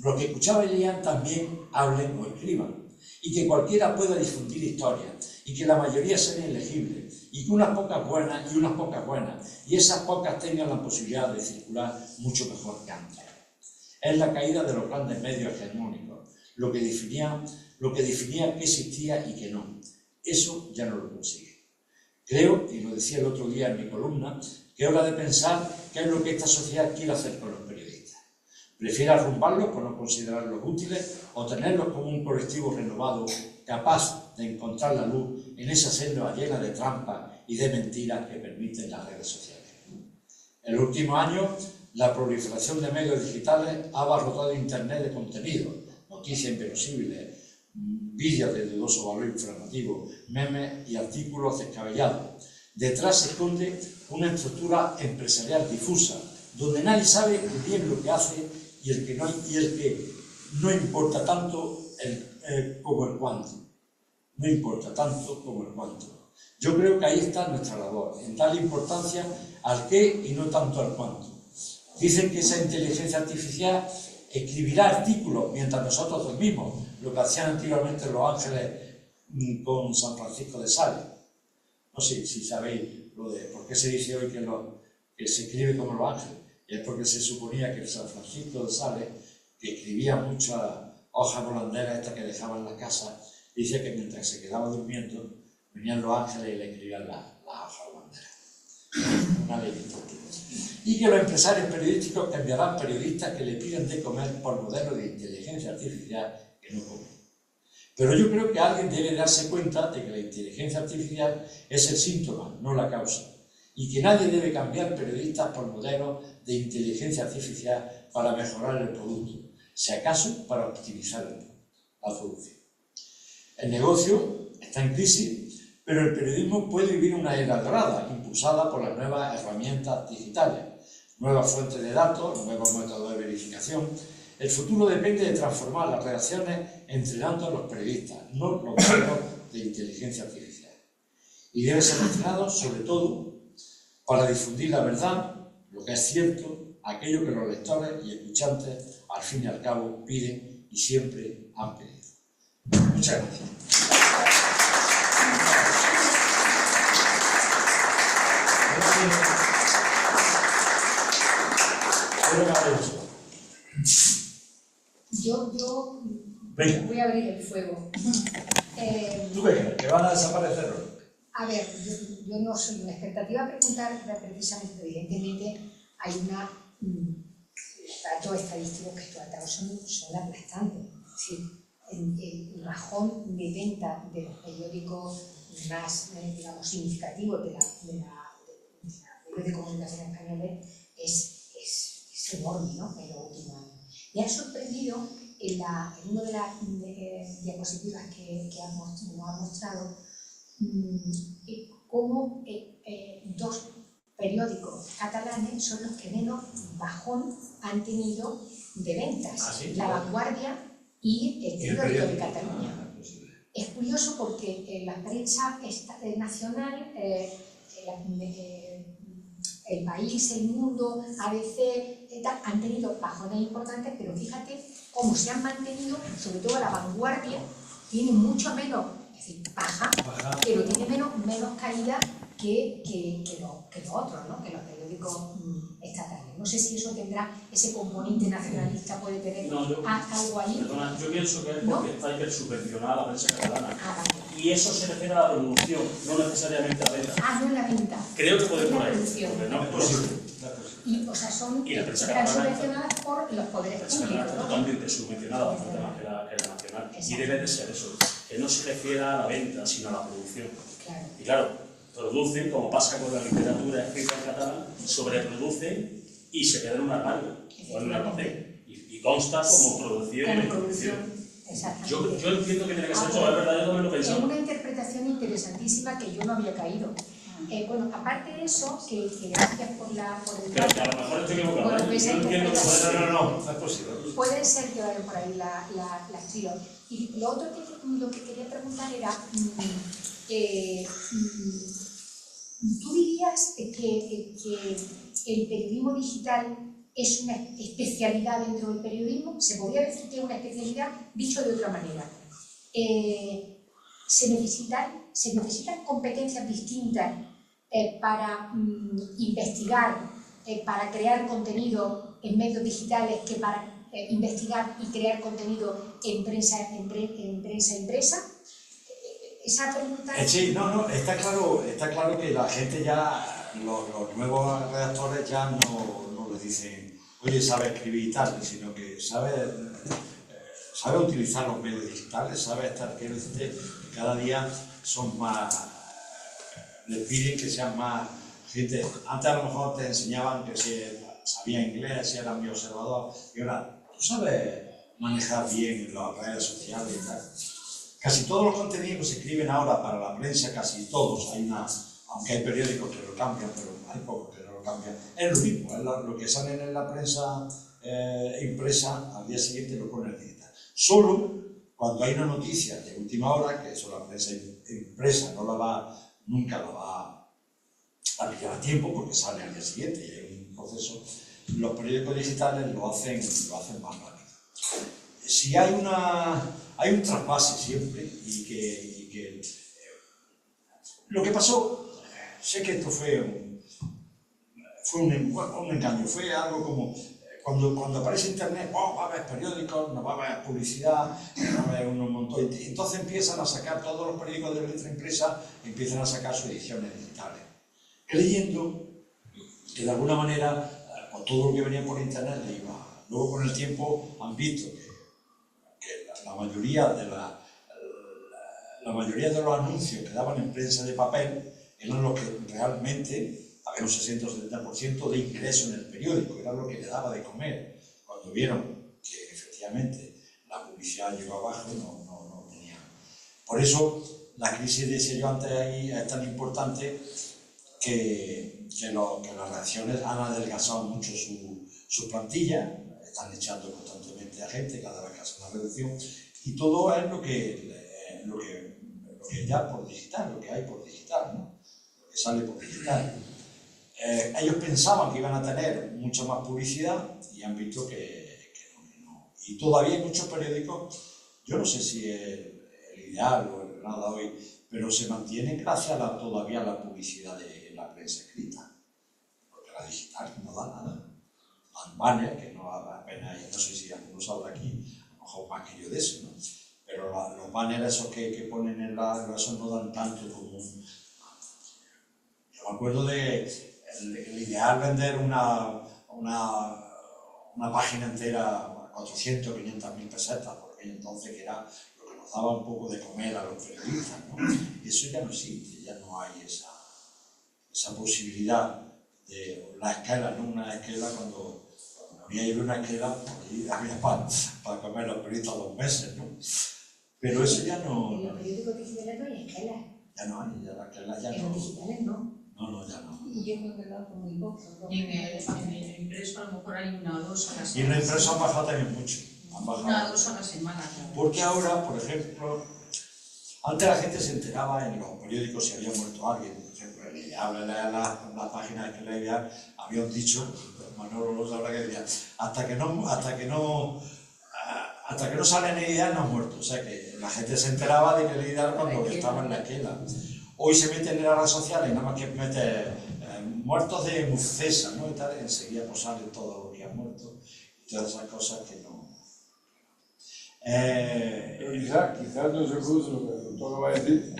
los que escuchaban y leían también hablen o escriban, y que cualquiera pueda difundir historias, y que la mayoría sean ilegibles, y que unas pocas buenas y unas pocas buenas, y esas pocas tengan la posibilidad de circular mucho mejor que antes. Es la caída de los grandes medios hegemónicos, lo que definía qué existía y qué no. Eso ya no lo consigue. Creo, y lo decía el otro día en mi columna, que es hora de pensar qué es lo que esta sociedad quiere hacer con los periodistas. ¿Prefiere arrumbarlos por no considerarlos útiles o tenerlos como un colectivo renovado capaz de encontrar la luz en esa selva llena de trampas y de mentiras que permiten las redes sociales? En los últimos años, la proliferación de medios digitales ha abarrotado Internet de contenido, noticias inverosímiles, vídeos de dudoso valor informativo, memes y artículos descabellados. Detrás se esconde una estructura empresarial difusa, donde nadie sabe bien lo que hace y el que no importa tanto como el cuánto. No importa tanto como el cuánto. Yo creo que ahí está nuestra labor, en darle importancia al qué y no tanto al cuánto. Dicen que esa inteligencia artificial escribirá artículos mientras nosotros dormimos, lo que hacían antiguamente los ángeles con San Francisco de Sales. No sé si sabéis lo de por qué se dice hoy que se escribe como los ángeles. Es porque se suponía que el San Francisco de Sales, que escribía muchas hojas volanderas estas que dejaban en la casa, dice que mientras se quedaba durmiendo, venían los ángeles y le escribían las hojas volanderas. Una leyenda. Y que los empresarios periodísticos cambiarán periodistas que le piden de comer por modelos de inteligencia artificial que no comen. Pero yo creo que alguien debe darse cuenta de que la inteligencia artificial es el síntoma, no la causa, y que nadie debe cambiar periodistas por modelos de inteligencia artificial para mejorar el producto, si acaso para optimizar la producción. El negocio está en crisis, pero el periodismo puede vivir una era dorada, impulsada por las nuevas herramientas digitales, nuevas fuentes de datos, nuevos métodos de verificación. El futuro depende de transformar las redacciones entrenando a los periodistas, no los modelos de inteligencia artificial. Y debe ser entrenado, sobre todo, para difundir la verdad, lo que es cierto, aquello que los lectores y escuchantes, al fin y al cabo, piden y siempre han pedido. Muchas gracias. Yo voy a abrir el fuego. ¿Tú qué crees? ¿Que van a desaparecer hoy? A ver, yo no soy una experta. Te iba a preguntar precisamente, evidentemente, hay una... Los datos estadísticos que tú has dado son aplastantes. Es decir, el bajón de venta de los periódicos más, digamos, significativos de los medios de comunicación españoles es enorme, ¿no?, en los últimos años. Me ha sorprendido en una de las diapositivas que nos ha mostrado cómo dos periódicos catalanes son los que menos bajón han tenido de ventas. ¿Ah, sí? La Vanguardia y el Periódico de Cataluña. Es curioso porque la prensa nacional, El País, El Mundo, ABC, han tenido bajones importantes, pero fíjate cómo se han mantenido, sobre todo La Vanguardia, tiene mucho menos, es decir, baja, pero tiene menos caída que los otros, ¿no?, que los periódicos estatales. No sé si eso tendrá, ese componente nacionalista puede tener algo ahí. Perdona, yo pienso que es porque está hipersubvencionada la prensa catalana. Vale. Y eso se refiere a la producción, no necesariamente a la venta. No en la venta. Creo que puede ir por ahí. Porque no es posible. Y, o sea, están subvencionadas por los poderes La prensa públicos, catalana está ¿no? totalmente subvencionada bastante más que la nacional. Y debe de ser eso, que no se refiere a la venta, sino a la producción. Claro. Y claro, producen, como pasa con la literatura escrita en catalán, sobreproducen y se queda en un armario o en un almacén. Y consta como producción y distribución. Exactamente. Yo entiendo que tiene que ser eso, es verdad, yo también lo Es pensaba. una interpretación interesantísima que yo no había caído. Bueno, aparte de eso, que gracias por el... Pero que a lo mejor estoy equivocado. Bueno, pues yo entiendo que No es posible. puede ser que vayan por ahí las tiros. Y lo otro lo que quería preguntar era, ¿tú dirías que el periodismo digital es una especialidad dentro del periodismo? ¿Se podría decir que es una especialidad? Dicho de otra manera, ¿se necesitan competencias distintas para investigar, para crear contenido en medios digitales que para investigar y crear contenido en prensa impresa? Esa pregunta... Sí, no, está claro que la gente ya, los nuevos redactores ya no les dicen, oye, sabe escribir y tal, sino que sabe utilizar los medios digitales, sabe estar, quiero decirte, que cada día son más, les piden que sean más gente. Antes a lo mejor te enseñaban que si sabía inglés, si era muy observador, y ahora, ¿tú sabes manejar bien las redes sociales y tal? Casi todos los contenidos que se escriben ahora para la prensa, casi todos, aunque hay periódicos que lo cambian, pero hay pocos que no lo cambian, es lo mismo, es lo que sale en la prensa impresa, al día siguiente lo ponen en digital. Solo cuando hay una noticia de última hora, que eso la prensa impresa nunca la va a pillar a tiempo porque sale al día siguiente y hay un proceso, los periódicos digitales lo hacen más rápido. Si hay un trasvase siempre y que lo que pasó, sé que esto fue un engaño, fue algo como cuando aparece internet, va a haber periódicos, no va a haber publicidad, va a haber un montón, y entonces empiezan a sacar todos los periódicos de letra impresa, empiezan a sacar sus ediciones digitales, creyendo que de alguna manera con todo lo que venía por internet le iba. Luego con el tiempo han visto que la mayoría de los anuncios que daban en prensa de papel eran los que realmente había un 60 o 70% de ingreso en el periódico, era lo que le daba de comer. Cuando vieron que efectivamente la publicidad llegó abajo, no tenían. Por eso la crisis, decía yo antes ahí, es tan importante que las redacciones han adelgazado mucho su plantilla, están echando constantemente a gente cada vez que hacen una reducción, y todo es lo que ya por digital, lo que hay por digital, ¿no? Lo que sale por digital. Ellos pensaban que iban a tener mucha más publicidad y han visto que no. Y todavía hay muchos periódicos, yo no sé si es el ideal o el nada hoy, pero se mantiene gracias todavía a la publicidad de la prensa escrita, porque la digital no da nada. Dan banners, que no apenas, no sé si algunos habrá aquí, a lo mejor más que yo de eso, ¿no? Pero los banners esos que ponen en esos no dan tanto como... Yo me acuerdo de el ideal vender una página entera a 400 o 500 mil pesetas, porque entonces que era lo que nos daba un poco de comer a los periodistas, ¿no? Y eso ya no existe, ya no hay esa posibilidad de la esquela, ¿no? Una esquela cuando había ido una esquela, y había para comer los periodistas 2 meses, ¿no? Pero eso ya no... En los periódicos digitales no hay esquelas. Ya no hay, ya la esquela ya no... En los digitales no. No, ya no. Y yo creo que lo hago muy poco. Y en el impreso a lo mejor hay 1 o 2 a la semana. Y en la impresa han bajado también mucho. Han bajado. 1 o 2 a la semana. Claro. Porque ahora, por ejemplo, antes la gente se enteraba en los periódicos si había muerto alguien. Por ejemplo, el Ideal, en la página que leía, había un dicho, Manolo lo sabrá, que decía, hasta que no sale en el Ideal no ha muerto. O sea que la gente se enteraba de que el Ideal cuando estaba en la esquela. Hoy se meten en las redes sociales y nada más que mete muertos de Mucesa, ¿no? Y tal, enseguida pues salen todos los que han muerto y todas esas cosas que no... Pero quizás no se produce lo que el doctor va a decir,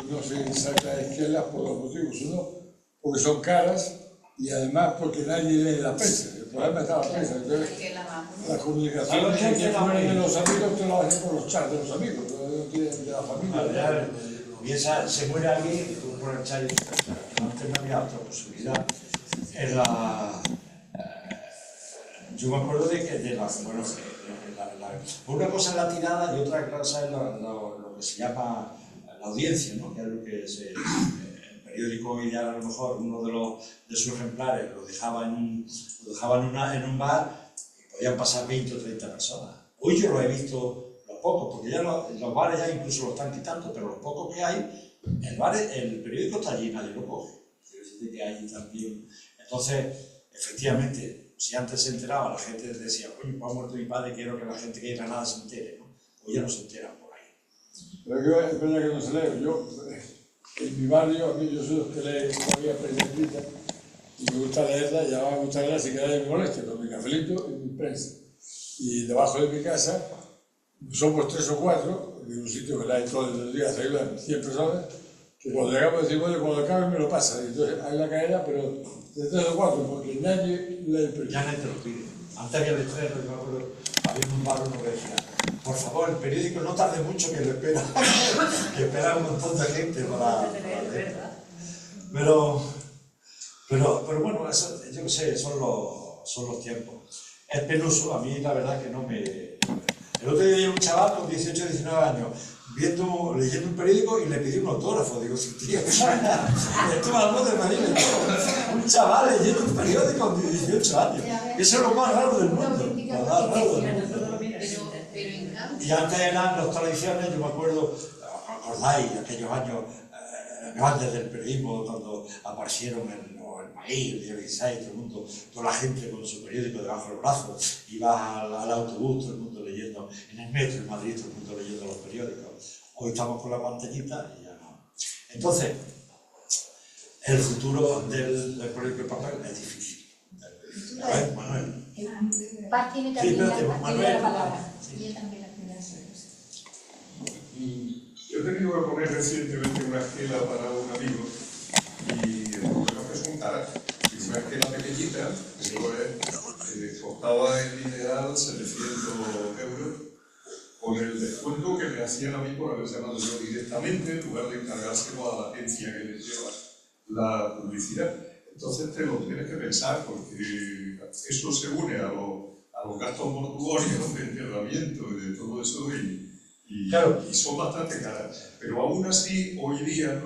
no se saca esquelas por dos motivos. Uno, porque son caras y además porque nadie lee la prensa. El problema está en la prensa. Entonces, la comunicación que fuera de los amigos te la hacen por los chats de los amigos, de la familia. piensa, se muere alguien y tú por el chat, antes no había otra posibilidad. Yo me acuerdo de que, una cosa es la tirada y otra cosa es lo que se llama la audiencia, ¿no? Que es lo que el periódico hoy ya a lo mejor uno de sus ejemplares lo dejaba en un bar y podían pasar 20 o 30 personas. Hoy yo lo he visto los pocos, porque ya los bares ya incluso lo están quitando, pero los pocos que hay, el periódico está allí, nadie lo coge. Quiero decir que hay también. Entonces, efectivamente, si antes se enteraba, la gente decía, coño, pues ha muerto mi padre, quiero que la gente que haya nada se entere, ¿no? Hoy ya no se enteran por ahí. Pero es verdad que no se lee. Yo, en mi barrio, a mí yo soy los que lee todavía prensa escrita y me gusta leerla, y ahora me gusta leerla sin que nadie me moleste, con mi cafelito y mi prensa. Y debajo de mi casa somos 3 o 4, en un sitio que la hay todos los días, hay unas 100 personas, que cuando llegamos decimos, bueno, cuando acabe me lo pasa. Y entonces hay la cadena, pero de 3 o 4, porque nadie lee el periódico. Ya nadie te lo pide. Antes había letreros, yo me acuerdo, había un bar uno que decía, por favor, el periódico no tarde mucho que lo espera, que espera un montón de gente para leer. Pero bueno, eso, yo qué sé, son los tiempos. Es penoso, a mí la verdad que no me... El otro día un chaval con 18 o 19 años leyendo un periódico y le pidió un autógrafo. Digo, sí, tío, esto es algo de Madrid. Un chaval leyendo un periódico con 18 años. Eso es lo más raro del mundo. Lo más raro del mundo. Y antes eran las tradiciones, yo me acuerdo, ¿acordáis aquellos años grandes del periodismo cuando aparecieron el País, el Diario 16, todo el mundo, toda la gente con su periódico debajo del brazo, iba al autobús, todo el mundo leyendo, en el metro en Madrid, todo el mundo leyendo los periódicos. Hoy estamos con la pantallita y ya no. Entonces, el futuro del periódico de papel es difícil. A ver, Manuel. Paz tiene también la palabra. Yo he tenido que poner recientemente una esquela para un amigo y el problema es que son caras. Y una esquela pequeñita, costaba el ideal 700 euros con el descuento que me hacían a mí por haber llamado yo directamente en lugar de encargárselo a la agencia que les lleva la publicidad. Entonces te lo tienes que pensar porque eso se une a los gastos mortuorios de enterramiento y de todo eso claro. Y son bastante caras. Pero aún así, hoy día,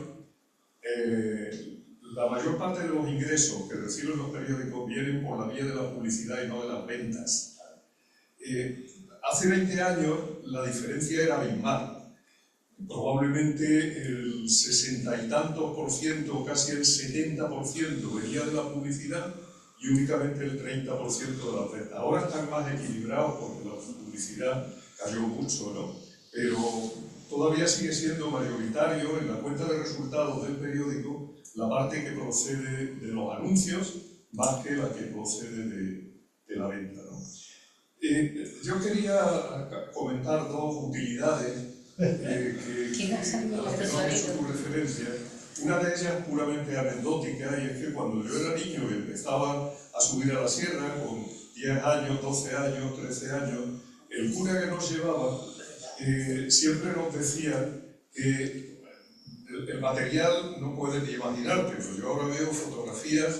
la mayor parte de los ingresos que reciben los periódicos vienen por la vía de la publicidad y no de las ventas. Hace 20 años la diferencia era abismal. Probablemente el 60 y tantos %, casi el 70% venía de la publicidad y únicamente el 30% de la venta. Ahora están más equilibrados porque la publicidad cayó mucho, ¿no? Pero todavía sigue siendo mayoritario en la cuenta de resultados del periódico la parte que procede de los anuncios más que la que procede de la venta, ¿no? Yo quería comentar dos utilidades a las que no he hecho tu referencia. Una de ellas puramente anecdótica, y es que cuando yo era niño y empezaba a subir a la sierra con 10 años, 12 años, 13 años, el cura que nos llevaba siempre nos decía que el material no puedes ni imaginarte, pero yo ahora veo fotografías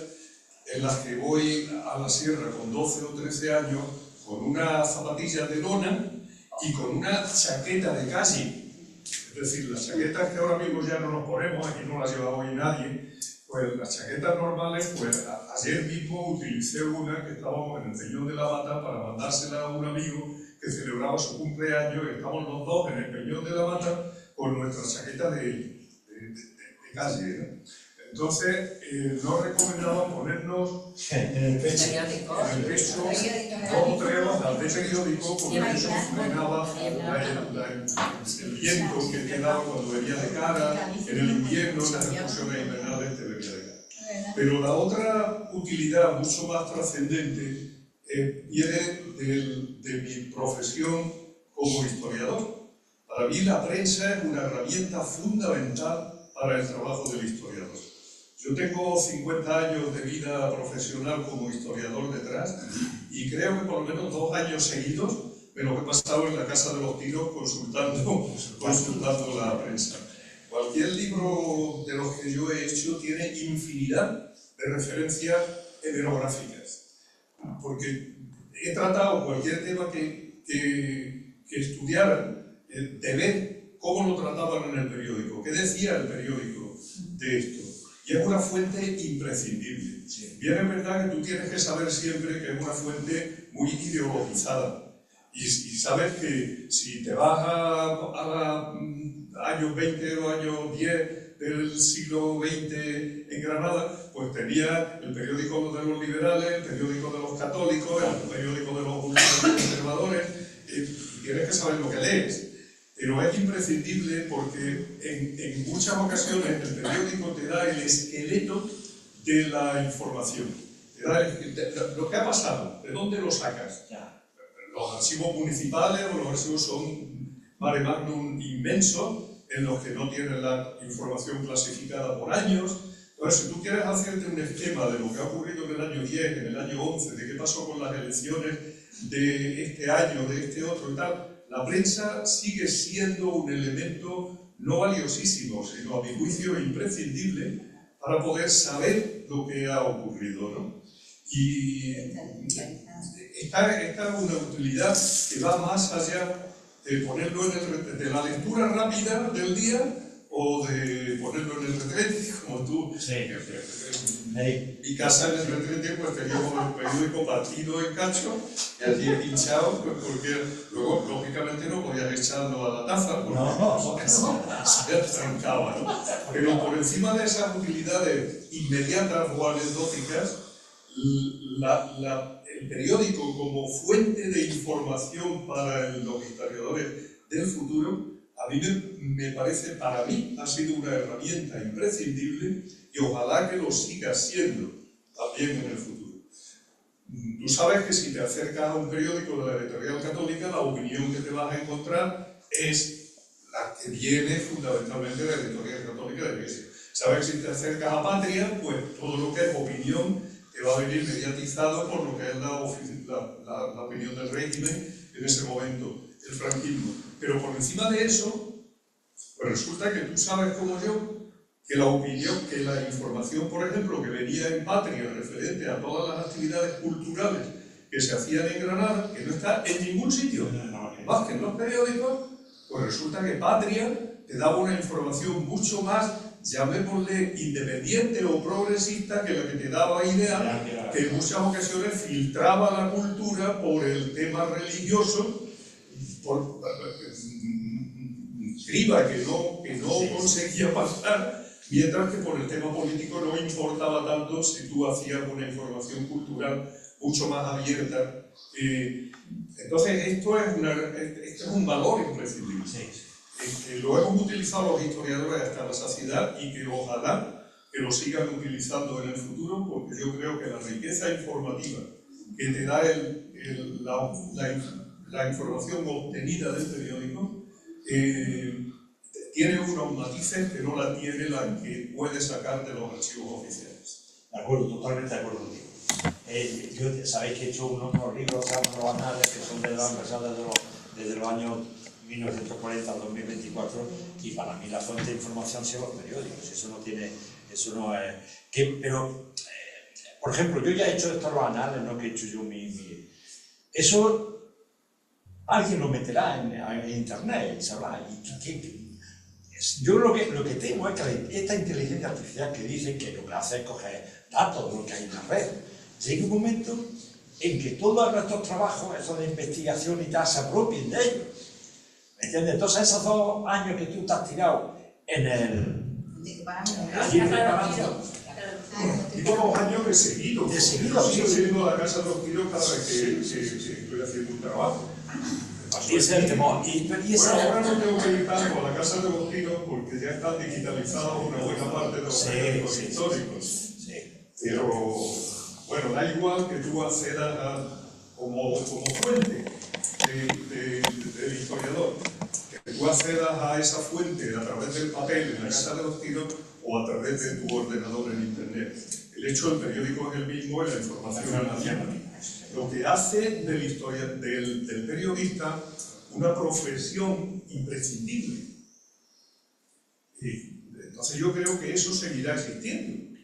en las que voy a la sierra con 12 o 13 años con una zapatilla de lona y con una chaqueta de calle. Es decir, las chaquetas que ahora mismo ya no nos ponemos, aquí no las lleva hoy nadie, pues las chaquetas normales, pues ayer mismo utilicé una que estábamos en el Peñón de la Mata para mandársela a un amigo que celebraba su cumpleaños y estamos los dos en el Peñón de la Mata con nuestra chaqueta de calle, ¿no? Entonces, no recomendaba ponernos en el pecho 2 o 3 hojas de periódico porque eso frenaba el viento que quedaba cuando venía de cara, en el invierno, en las excursiones invernales te venía de cara. Pero la otra utilidad mucho más trascendente viene de mi profesión como historiador. Para mí la prensa es una herramienta fundamental para el trabajo del historiador. Yo tengo 50 años de vida profesional como historiador detrás y creo que por lo menos 2 años seguidos me lo he pasado en la Casa de los Tiros consultando la prensa. cualquier libro de los que yo he hecho tiene infinidad de referencias hemerográficas, porque he tratado cualquier tema que estudiaran, de ver cómo lo trataban en el periódico, qué decía el periódico de esto. Y es una fuente imprescindible. Bien, es verdad que tú tienes que saber siempre que es una fuente muy ideologizada. Y sabes que si te vas a años 20 o años 10 del siglo XX en Granada, pues tenía el periódico de los liberales, el periódico de los católicos, el periódico de los conservadores, y tienes que saber lo que lees. Pero es imprescindible porque en muchas ocasiones el periódico te da el esqueleto de la información. Te da lo que ha pasado, de dónde lo sacas. Los archivos municipales o los archivos son mare magnum inmensos, en los que no tienen la información clasificada por años. Entonces, si tú quieres hacerte un esquema de lo que ha ocurrido en el año 10, en el año 11, de qué pasó con las elecciones de este año, de este otro y tal, la prensa sigue siendo un elemento no valiosísimo, sino a mi juicio imprescindible para poder saber lo que ha ocurrido, ¿no? Y esta es una utilidad que va más allá de ponerlo de la lectura rápida del día o de ponerlo en el retrete, como tú. Mi casa en el retrete, pues teníamos el periódico partido en cacho y allí hinchado, pues porque luego, lógicamente, no podías echarlo a la taza, porque se trancaba, ¿no? Pero por encima de esas utilidades inmediatas o anecdóticas, el periódico como fuente de información para los historiadores del futuro, a mí me parece, para mí, ha sido una herramienta imprescindible y ojalá que lo siga siendo también en el futuro. Tú sabes que si te acercas a un periódico de la editorial católica, la opinión que te vas a encontrar es la que viene fundamentalmente de la editorial católica de la Iglesia. Sabes que si te acercas a Patria, pues todo lo que es opinión te va a venir mediatizado por lo que es la opinión del régimen en ese momento, el franquismo. Pero por encima de eso, pues resulta que tú sabes como yo que la opinión, que la información, por ejemplo, que venía en Patria referente a todas las actividades culturales que se hacían en Granada, que no está en ningún sitio, más que en los periódicos, pues resulta que Patria te daba una información mucho más, llamémosle, independiente o progresista que la que te daba Ideal, que en muchas ocasiones filtraba la cultura por el tema religioso, por criba que no conseguía pasar, mientras que por el tema político no importaba tanto si tú hacías una información cultural mucho más abierta. Entonces esto es un valor imprescindible. Que lo hemos utilizado los historiadores hasta la saciedad y que ojalá que lo sigan utilizando en el futuro, porque yo creo que la riqueza informativa que te da la información obtenida del periódico tiene unos matices que no la tiene la que puede sacar de los archivos oficiales. De acuerdo, totalmente de acuerdo contigo. Yo sabéis que he hecho unos libros, unos anales que son de la universidad desde los años 1940 al 2024, y para mí la fuente de información son los periódicos. Eso no es... pero, por ejemplo, yo ya he hecho estos los anales, no que he hecho yo eso alguien lo meterá en internet y sabrá. Yo lo que temo es que esta inteligencia artificial que dicen que lo que hace es coger datos de lo que hay en la red, llega un momento en que todos nuestros trabajos, esos de investigación y tal, se apropien de ellos. ¿Me entiendes? Entonces, esos 2 años que tú te has tirado en el... allí preparando. Y todos los años de seguido. De seguido, sí. sí. Yo llego a la casa de los tiros cada vez que estoy haciendo un trabajo. Y ese es el temor. Bueno, ahora no tengo que ir tanto a la casa de los tiros porque ya están digitalizados una buena parte de los periódicos históricos. Sí. Pero, bueno, da igual que tú accedas como fuente del historiador, que tú accedas a esa fuente a través del papel en la casa de los tiros o a través de tu ordenador en internet. El hecho del periódico es el mismo y la información es la misma. Lo que hace del periodista una profesión imprescindible. Y entonces yo creo que eso seguirá existiendo.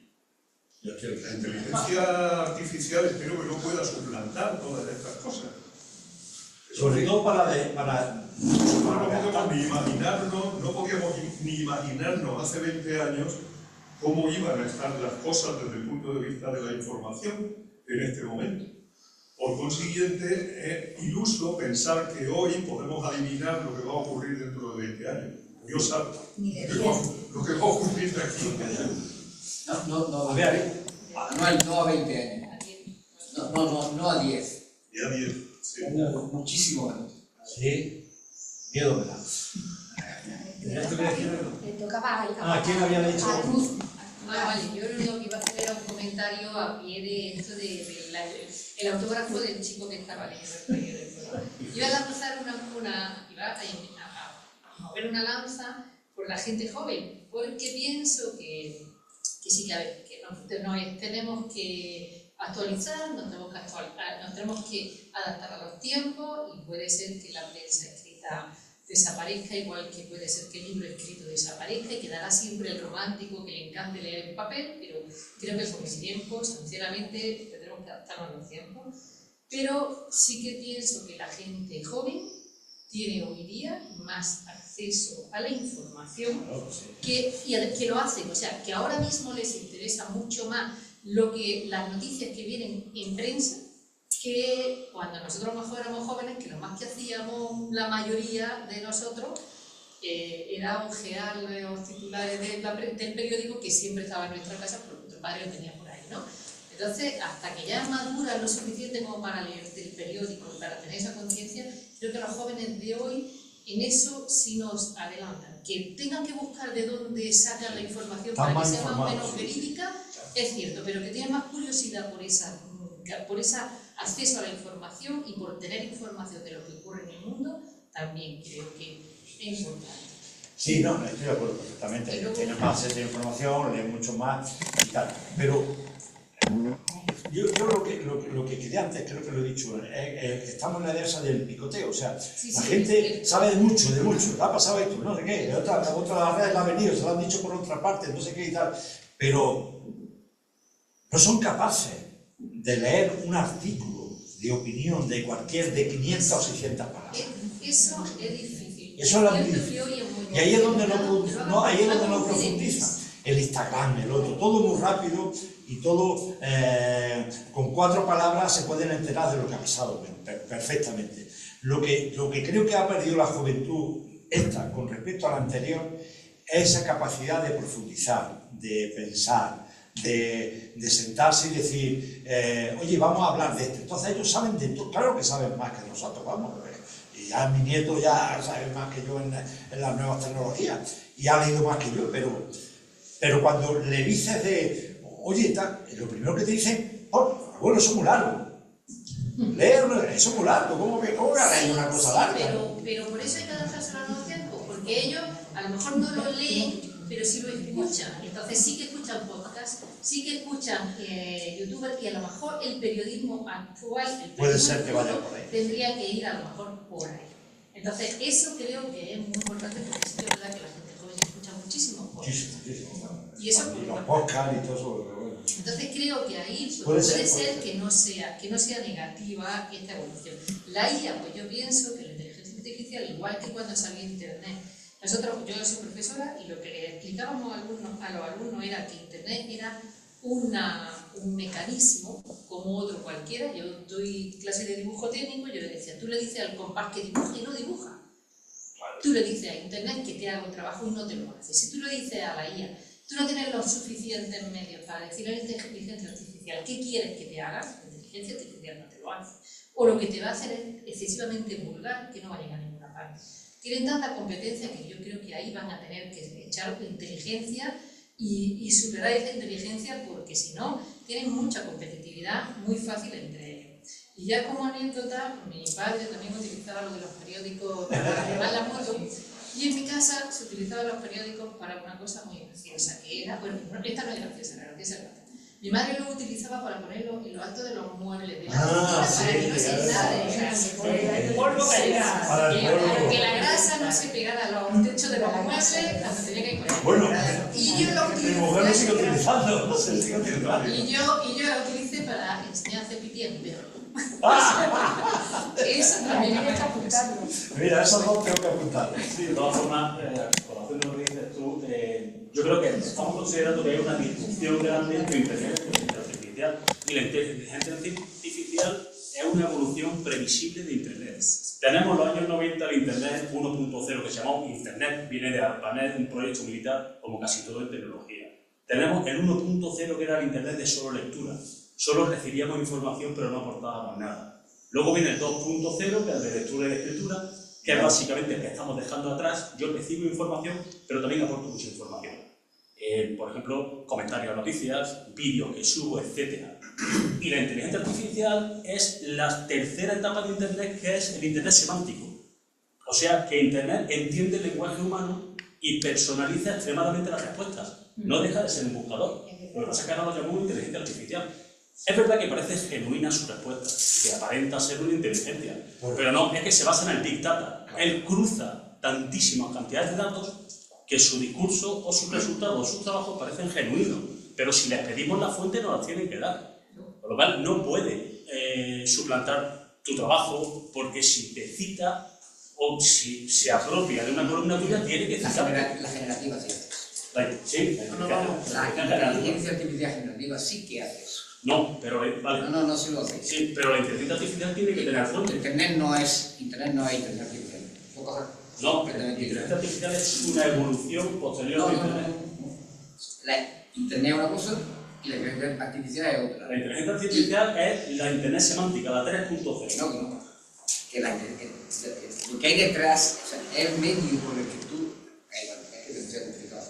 Yo creo La que inteligencia artificial espero que no pueda suplantar todas estas cosas. sobre todo para No podíamos ni imaginarnos hace 20 años cómo iban a estar las cosas desde el punto de vista de la información en este momento. Por consiguiente, es iluso pensar que hoy podemos adivinar lo que va a ocurrir dentro de 20 años. Dios sabe lo que va a ocurrir de aquí. No, a ver, no a 20 años. No a 10. Ya 10. Sí. Muchísimo menos. sí, miedo me da. Le tocaba al ¿Quién había dicho? a Luz. Vale, yo lo único que iba a hacer era un comentario a pie de esto el autógrafo del chico que estaba leyendo el periódico. Iba a lanzar iba a mover una lanza por la gente joven, porque pienso que sí, que nos tenemos que actualizar, nos tenemos que adaptar a los tiempos, y puede ser que la prensa escrita desaparezca, igual que puede ser que el libro escrito desaparezca y quedará siempre el romántico que le encante leer en papel, pero creo que con el tiempo, sinceramente, tendremos que adaptarnos a los tiempos. Pero sí que pienso que la gente joven tiene hoy día más acceso a la información que lo hacen, o sea, que ahora mismo les interesa mucho más las noticias que vienen en prensa, que cuando nosotros a lo mejor éramos jóvenes, que lo más que hacíamos la mayoría de nosotros era ojear los titulares del periódico, que siempre estaba en nuestra casa porque nuestro padre lo tenía por ahí, ¿no? Entonces, hasta que ya maduras lo suficiente como para leerte el periódico, para tener esa conciencia, creo que los jóvenes de hoy en eso sí nos adelantan. Que tengan que buscar de dónde sacan la información para que sea más o menos verídica, es cierto, pero que tienen más curiosidad por ese acceso a la información y por tener información de lo que ocurre en el mundo, también creo que es importante. Sí, no, estoy de acuerdo perfectamente. Tiene más acceso a la información, lee mucho más y tal. Pero yo lo que quería antes, creo que lo he dicho, estamos en la idea esa del picoteo. O sea, la gente sabe de mucho, le ha pasado esto, no sé qué, otra de las redes le ha venido, se lo han dicho por otra parte, no sé qué y tal. Pero no son capaces de leer un artículo de opinión de 500 o 600 palabras. Eso es difícil. Eso es difícil. Y ahí es donde no profundiza. El Instagram, el otro, todo muy rápido y todo con 4 palabras se pueden enterar de lo que ha pasado perfectamente. Lo que creo que ha perdido la juventud esta con respecto a la anterior es esa capacidad de profundizar, de pensar, de sentarse y decir, oye, vamos a hablar de esto. Entonces ellos saben de todo, claro que saben más que nosotros, vamos, y ya mi nieto ya sabe más que yo en las nuevas tecnologías y ha leído más que yo, pero cuando le dices de, oye, tal, lo primero que te dicen, bueno, eso es muy largo. Leer, eso es muy largo, ¿cómo que leer una cosa larga? Pero por eso hay que adaptarse a los tiempos, porque ellos a lo mejor no lo leen, pero sí lo escuchan. Entonces sí que escuchan podcast, sí que escuchan youtubers, y a lo mejor el periodismo actual, puede ser que vaya por ahí, tendría que ir a lo mejor por ahí. Entonces eso creo que es muy importante, porque sí que es verdad que la gente joven escucha muchísimo podcast. Muchísimo. Y eso y los podcasts y todo eso. Entonces creo que ahí puede ser que no sea negativa esta evolución. La IA, pues yo pienso que la inteligencia artificial, igual que cuando salió Internet, yo soy profesora y lo que le explicábamos a los alumnos era que Internet era un mecanismo como otro cualquiera. Yo doy clase de dibujo técnico y yo le decía, tú le dices al compás que dibuje y no dibuja. Tú le dices a Internet que te haga un trabajo y no te lo hace. Si tú le dices a la IA, tú no tienes los suficientes medios para decirle a la inteligencia artificial qué quieres que te haga, la inteligencia artificial no te lo hace. O lo que te va a hacer es excesivamente vulgar, que no va a llegar a ninguna parte. Tienen tanta competencia que yo creo que ahí van a tener que echar inteligencia y superar esa inteligencia, porque si no, tienen mucha competitividad muy fácil entre ellos. Y ya como anécdota, mi padre también utilizaba lo de los periódicos para llevar la moto, y en mi casa se utilizaban los periódicos para una cosa muy graciosa, que era, bueno, esta no es graciosa, la graciosa era otra. Mi madre lo utilizaba para ponerlo en lo alto de los muebles de la cocina, para que no se nada de grasa. El polvo cayera. Que la grasa casa no se pegara a los techos de los muebles cuando tenía que ir. Bueno, Y yo lo mi mujer lo sigue utilicé, utilizando, no sé, sigue utilizando. y yo la utilicé para enseñar a hacer pipí en perro. Eso también Hay es que apuntarlo. Mira, esos dos tengo que apuntarlos. Sí, de todas formas, conociendo lo que dices tú, yo creo que estamos considerando que hay una distinción grande entre Internet y la inteligencia artificial. Y la inteligencia artificial es una evolución previsible de Internet. Tenemos los años 90 el Internet 1.0 que se llamó Internet, viene de ARPANET, un proyecto militar, como casi todo en tecnología. Tenemos el 1.0 que era el Internet de solo lectura. Solo recibíamos información pero no aportábamos nada. Luego viene el 2.0, que es el de lectura y de escritura, que es básicamente el que estamos dejando atrás. Yo recibo información, pero también aporto mucha información. Por ejemplo, comentarios a noticias, vídeos que subo, etc. Y la inteligencia artificial es la tercera etapa de Internet, que es el Internet semántico. O sea, que Internet entiende el lenguaje humano y personaliza extremadamente las respuestas. No deja de ser un buscador. Lo que pasa es que ahora lo llamamos inteligencia artificial. Es verdad que parece genuina su respuesta, que aparenta ser una inteligencia, pero no, es que se basa en el Big Data. Él cruza tantísimas cantidades de datos que su discurso o sus resultados o sus trabajos parecen genuinos, pero si les pedimos la fuente nos las tienen que dar. Por lo cual no puede suplantar tu trabajo, porque si te cita o si se apropia de una columna tuya, tiene que citar. La generativa sí. Sí, La inteligencia artificial generativa sí que hace eso. no, pero vale. No, sí lo hace. Sí, pero la inteligencia artificial tiene que tener fuente. Internet no es inteligencia artificial. Son cosas No, la completamente inteligencia diferentes. artificial es una evolución posterior No, de no, no, Internet. no. Internet es una cosa y la inteligencia artificial es otra. La inteligencia artificial es la Internet semántica, la 3.0. No. Que lo que hay detrás, o sea, es el medio por el que tú. Es que te sea complicado.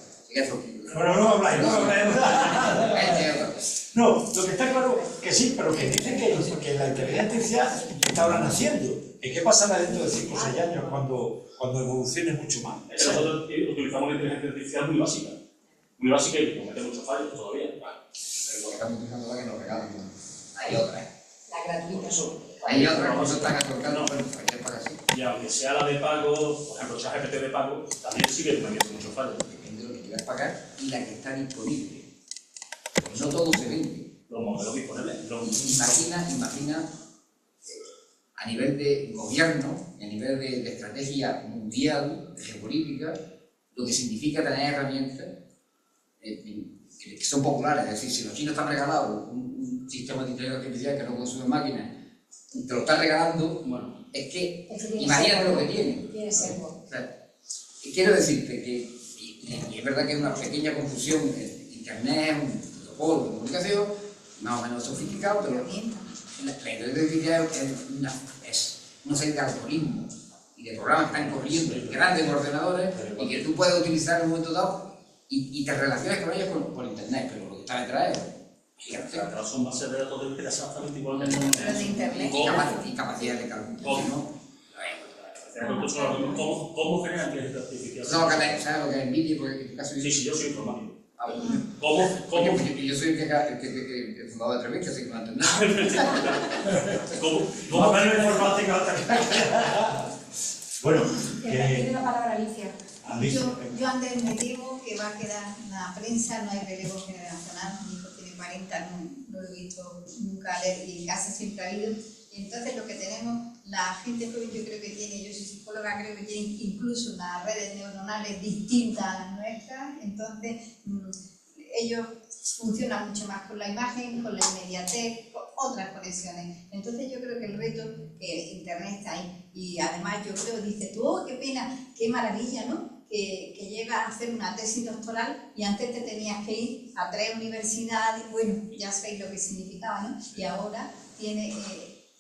No habláis. Es otra cosa. No, lo que está claro que sí, pero que dicen que la inteligencia artificial está ahora naciendo. ¿Y qué pasará dentro de 5 o 6 años cuando evolucione mucho más? Nosotros utilizamos la inteligencia artificial muy básica y que comete muchos fallos todavía. Lo que estamos utilizando ahora que nos regalan. Hay otras. La gratuita. Hay otras que no están atorcando, pero hay que pagar así. Y aunque sea la de pago, por ejemplo, ChatGPT de pago, también sigue cometiendo muchos fallos. Depende de lo que quieras pagar y la que está disponible. Porque no todo se vende. Los modelos disponibles. Imagina a nivel de gobierno, a nivel de estrategia mundial, de geopolítica, lo que significa tener herramientas que son populares. Es decir, si los chinos están regalados un sistema de inteligencia artificial que no consume máquinas, y te lo están regalando, bueno, es que imagínate lo que tienen. Tiene servo. O sea, quiero decirte que, y es verdad que es una pequeña confusión, Internet es un protocolo de comunicación más o menos sofisticado, pero la inteligencia artificial es una serie de algoritmos y de programas que están corriendo en grandes ordenadores y que tú puedes utilizar en un momento dado y te relacionas con ellos por Internet, pero lo que está detrás es gigante. Claro, son bases de datos de exactamente igual que Pero de internet. Y capacidad de cálculo. ¿Cómo genera inteligencia artificial? ¿Sabes lo que es NVIDIA? Porque en tu caso Sí, yo soy informático. ¿Cómo? ¿Cómo? Yo soy el fundador de Treviño, así que no entendés. ¿Cómo? Bueno, Tiene la palabra Alicia. Yo antes me temo que va a quedar la prensa, no hay relevo generacional, mi hijo tiene 40, no lo he visto nunca leer y en casa siempre ha habido. Y entonces lo que tenemos, la gente joven yo creo que tiene, yo soy psicóloga, creo que tiene incluso unas redes neuronales distintas a las nuestras, entonces ellos funcionan mucho más con la imagen, con la inmediatez, con otras conexiones. Entonces yo creo que el reto, que Internet está ahí, y además yo creo, dice tú, oh, qué pena, qué maravilla, ¿no? Que llega a hacer una tesis doctoral y antes te tenías que ir a 3 universidades, bueno, ya sabéis lo que significaba, ¿no? Y ahora tiene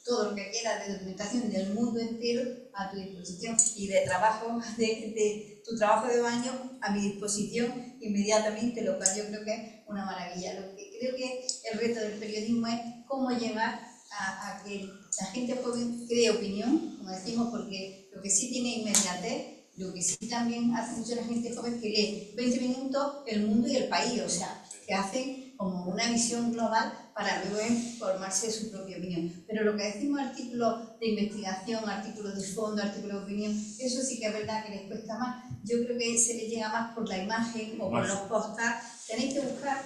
todo lo que quiera de documentación del mundo entero a tu disposición y de trabajo, de tu trabajo de baño a mi disposición inmediatamente, lo cual yo creo que es una maravilla. Lo que creo que el reto del periodismo es cómo llevar a que la gente joven cree opinión, como decimos, porque lo que sí tiene inmediatez, lo que sí también hace mucho la gente joven que lee 20 minutos El Mundo y El País, o sea, que hacen como una visión global para luego formarse su propia opinión. Pero lo que decimos artículos de investigación, artículos de fondo, artículos de opinión, eso sí que es verdad que les cuesta más. Yo creo que se les llega más por la imagen o por los postcards. Tenéis que buscar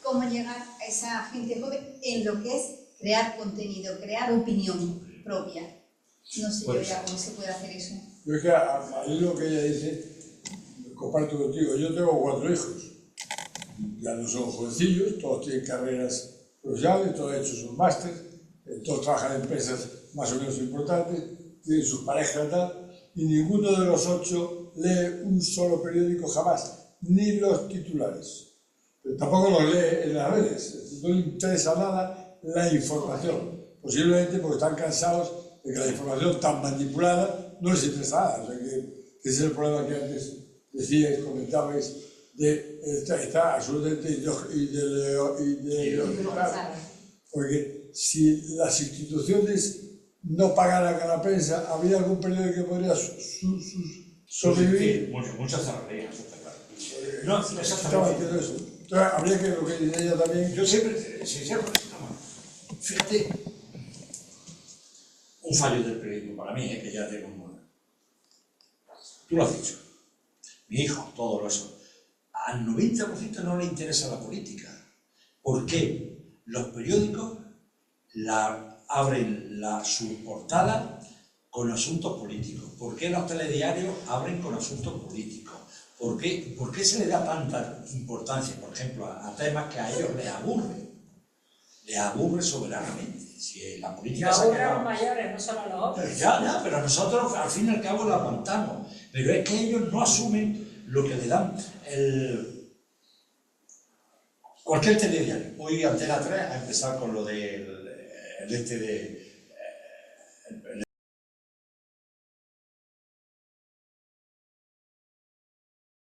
cómo llegar a esa gente joven en lo que es crear contenido, crear opinión propia. No sé yo ya cómo se puede hacer eso. Yo es que a mí lo que ella dice, comparto contigo, yo tengo 4 hijos, ya no son jovencillos, todos tienen carreras profesionales, todos han hecho sus másteres, todos trabajan en empresas más o menos importantes, tienen sus parejas y tal, y ninguno de los 8 lee un solo periódico jamás, ni los titulares. Pero tampoco los lee en las redes, no le interesa nada la información, posiblemente porque están cansados de que la información tan manipulada no les interesa nada. O sea que ese es el problema que antes decíais, comentabais, de está absolutamente ideologizado. Porque si las instituciones no pagaran a la prensa, ¿habría algún periódico que podría sobrevivir? Muchas cerrarías, eso está claro. No, exactamente eso. Entonces, habría que, lo que dice ella también... Yo siempre, fíjate, un fallo del periodismo para mí, que ya tengo un... Tú lo has dicho, mi hijo, todo eso. Al 90% no le interesa la política. ¿Por qué? Los periódicos abren su portada con asuntos políticos. ¿Por qué los telediarios abren con asuntos políticos? ¿Por qué se le da tanta importancia, por ejemplo, a temas que a ellos les aburren? Les aburre soberanamente. Si la política Nos aburren a los mayores, no solo a los otros. Ya, pero nosotros al fin y al cabo lo aguantamos. Pero es que ellos no asumen lo que le dan cualquier telediario. Hoy Antena 3 ha empezado con lo del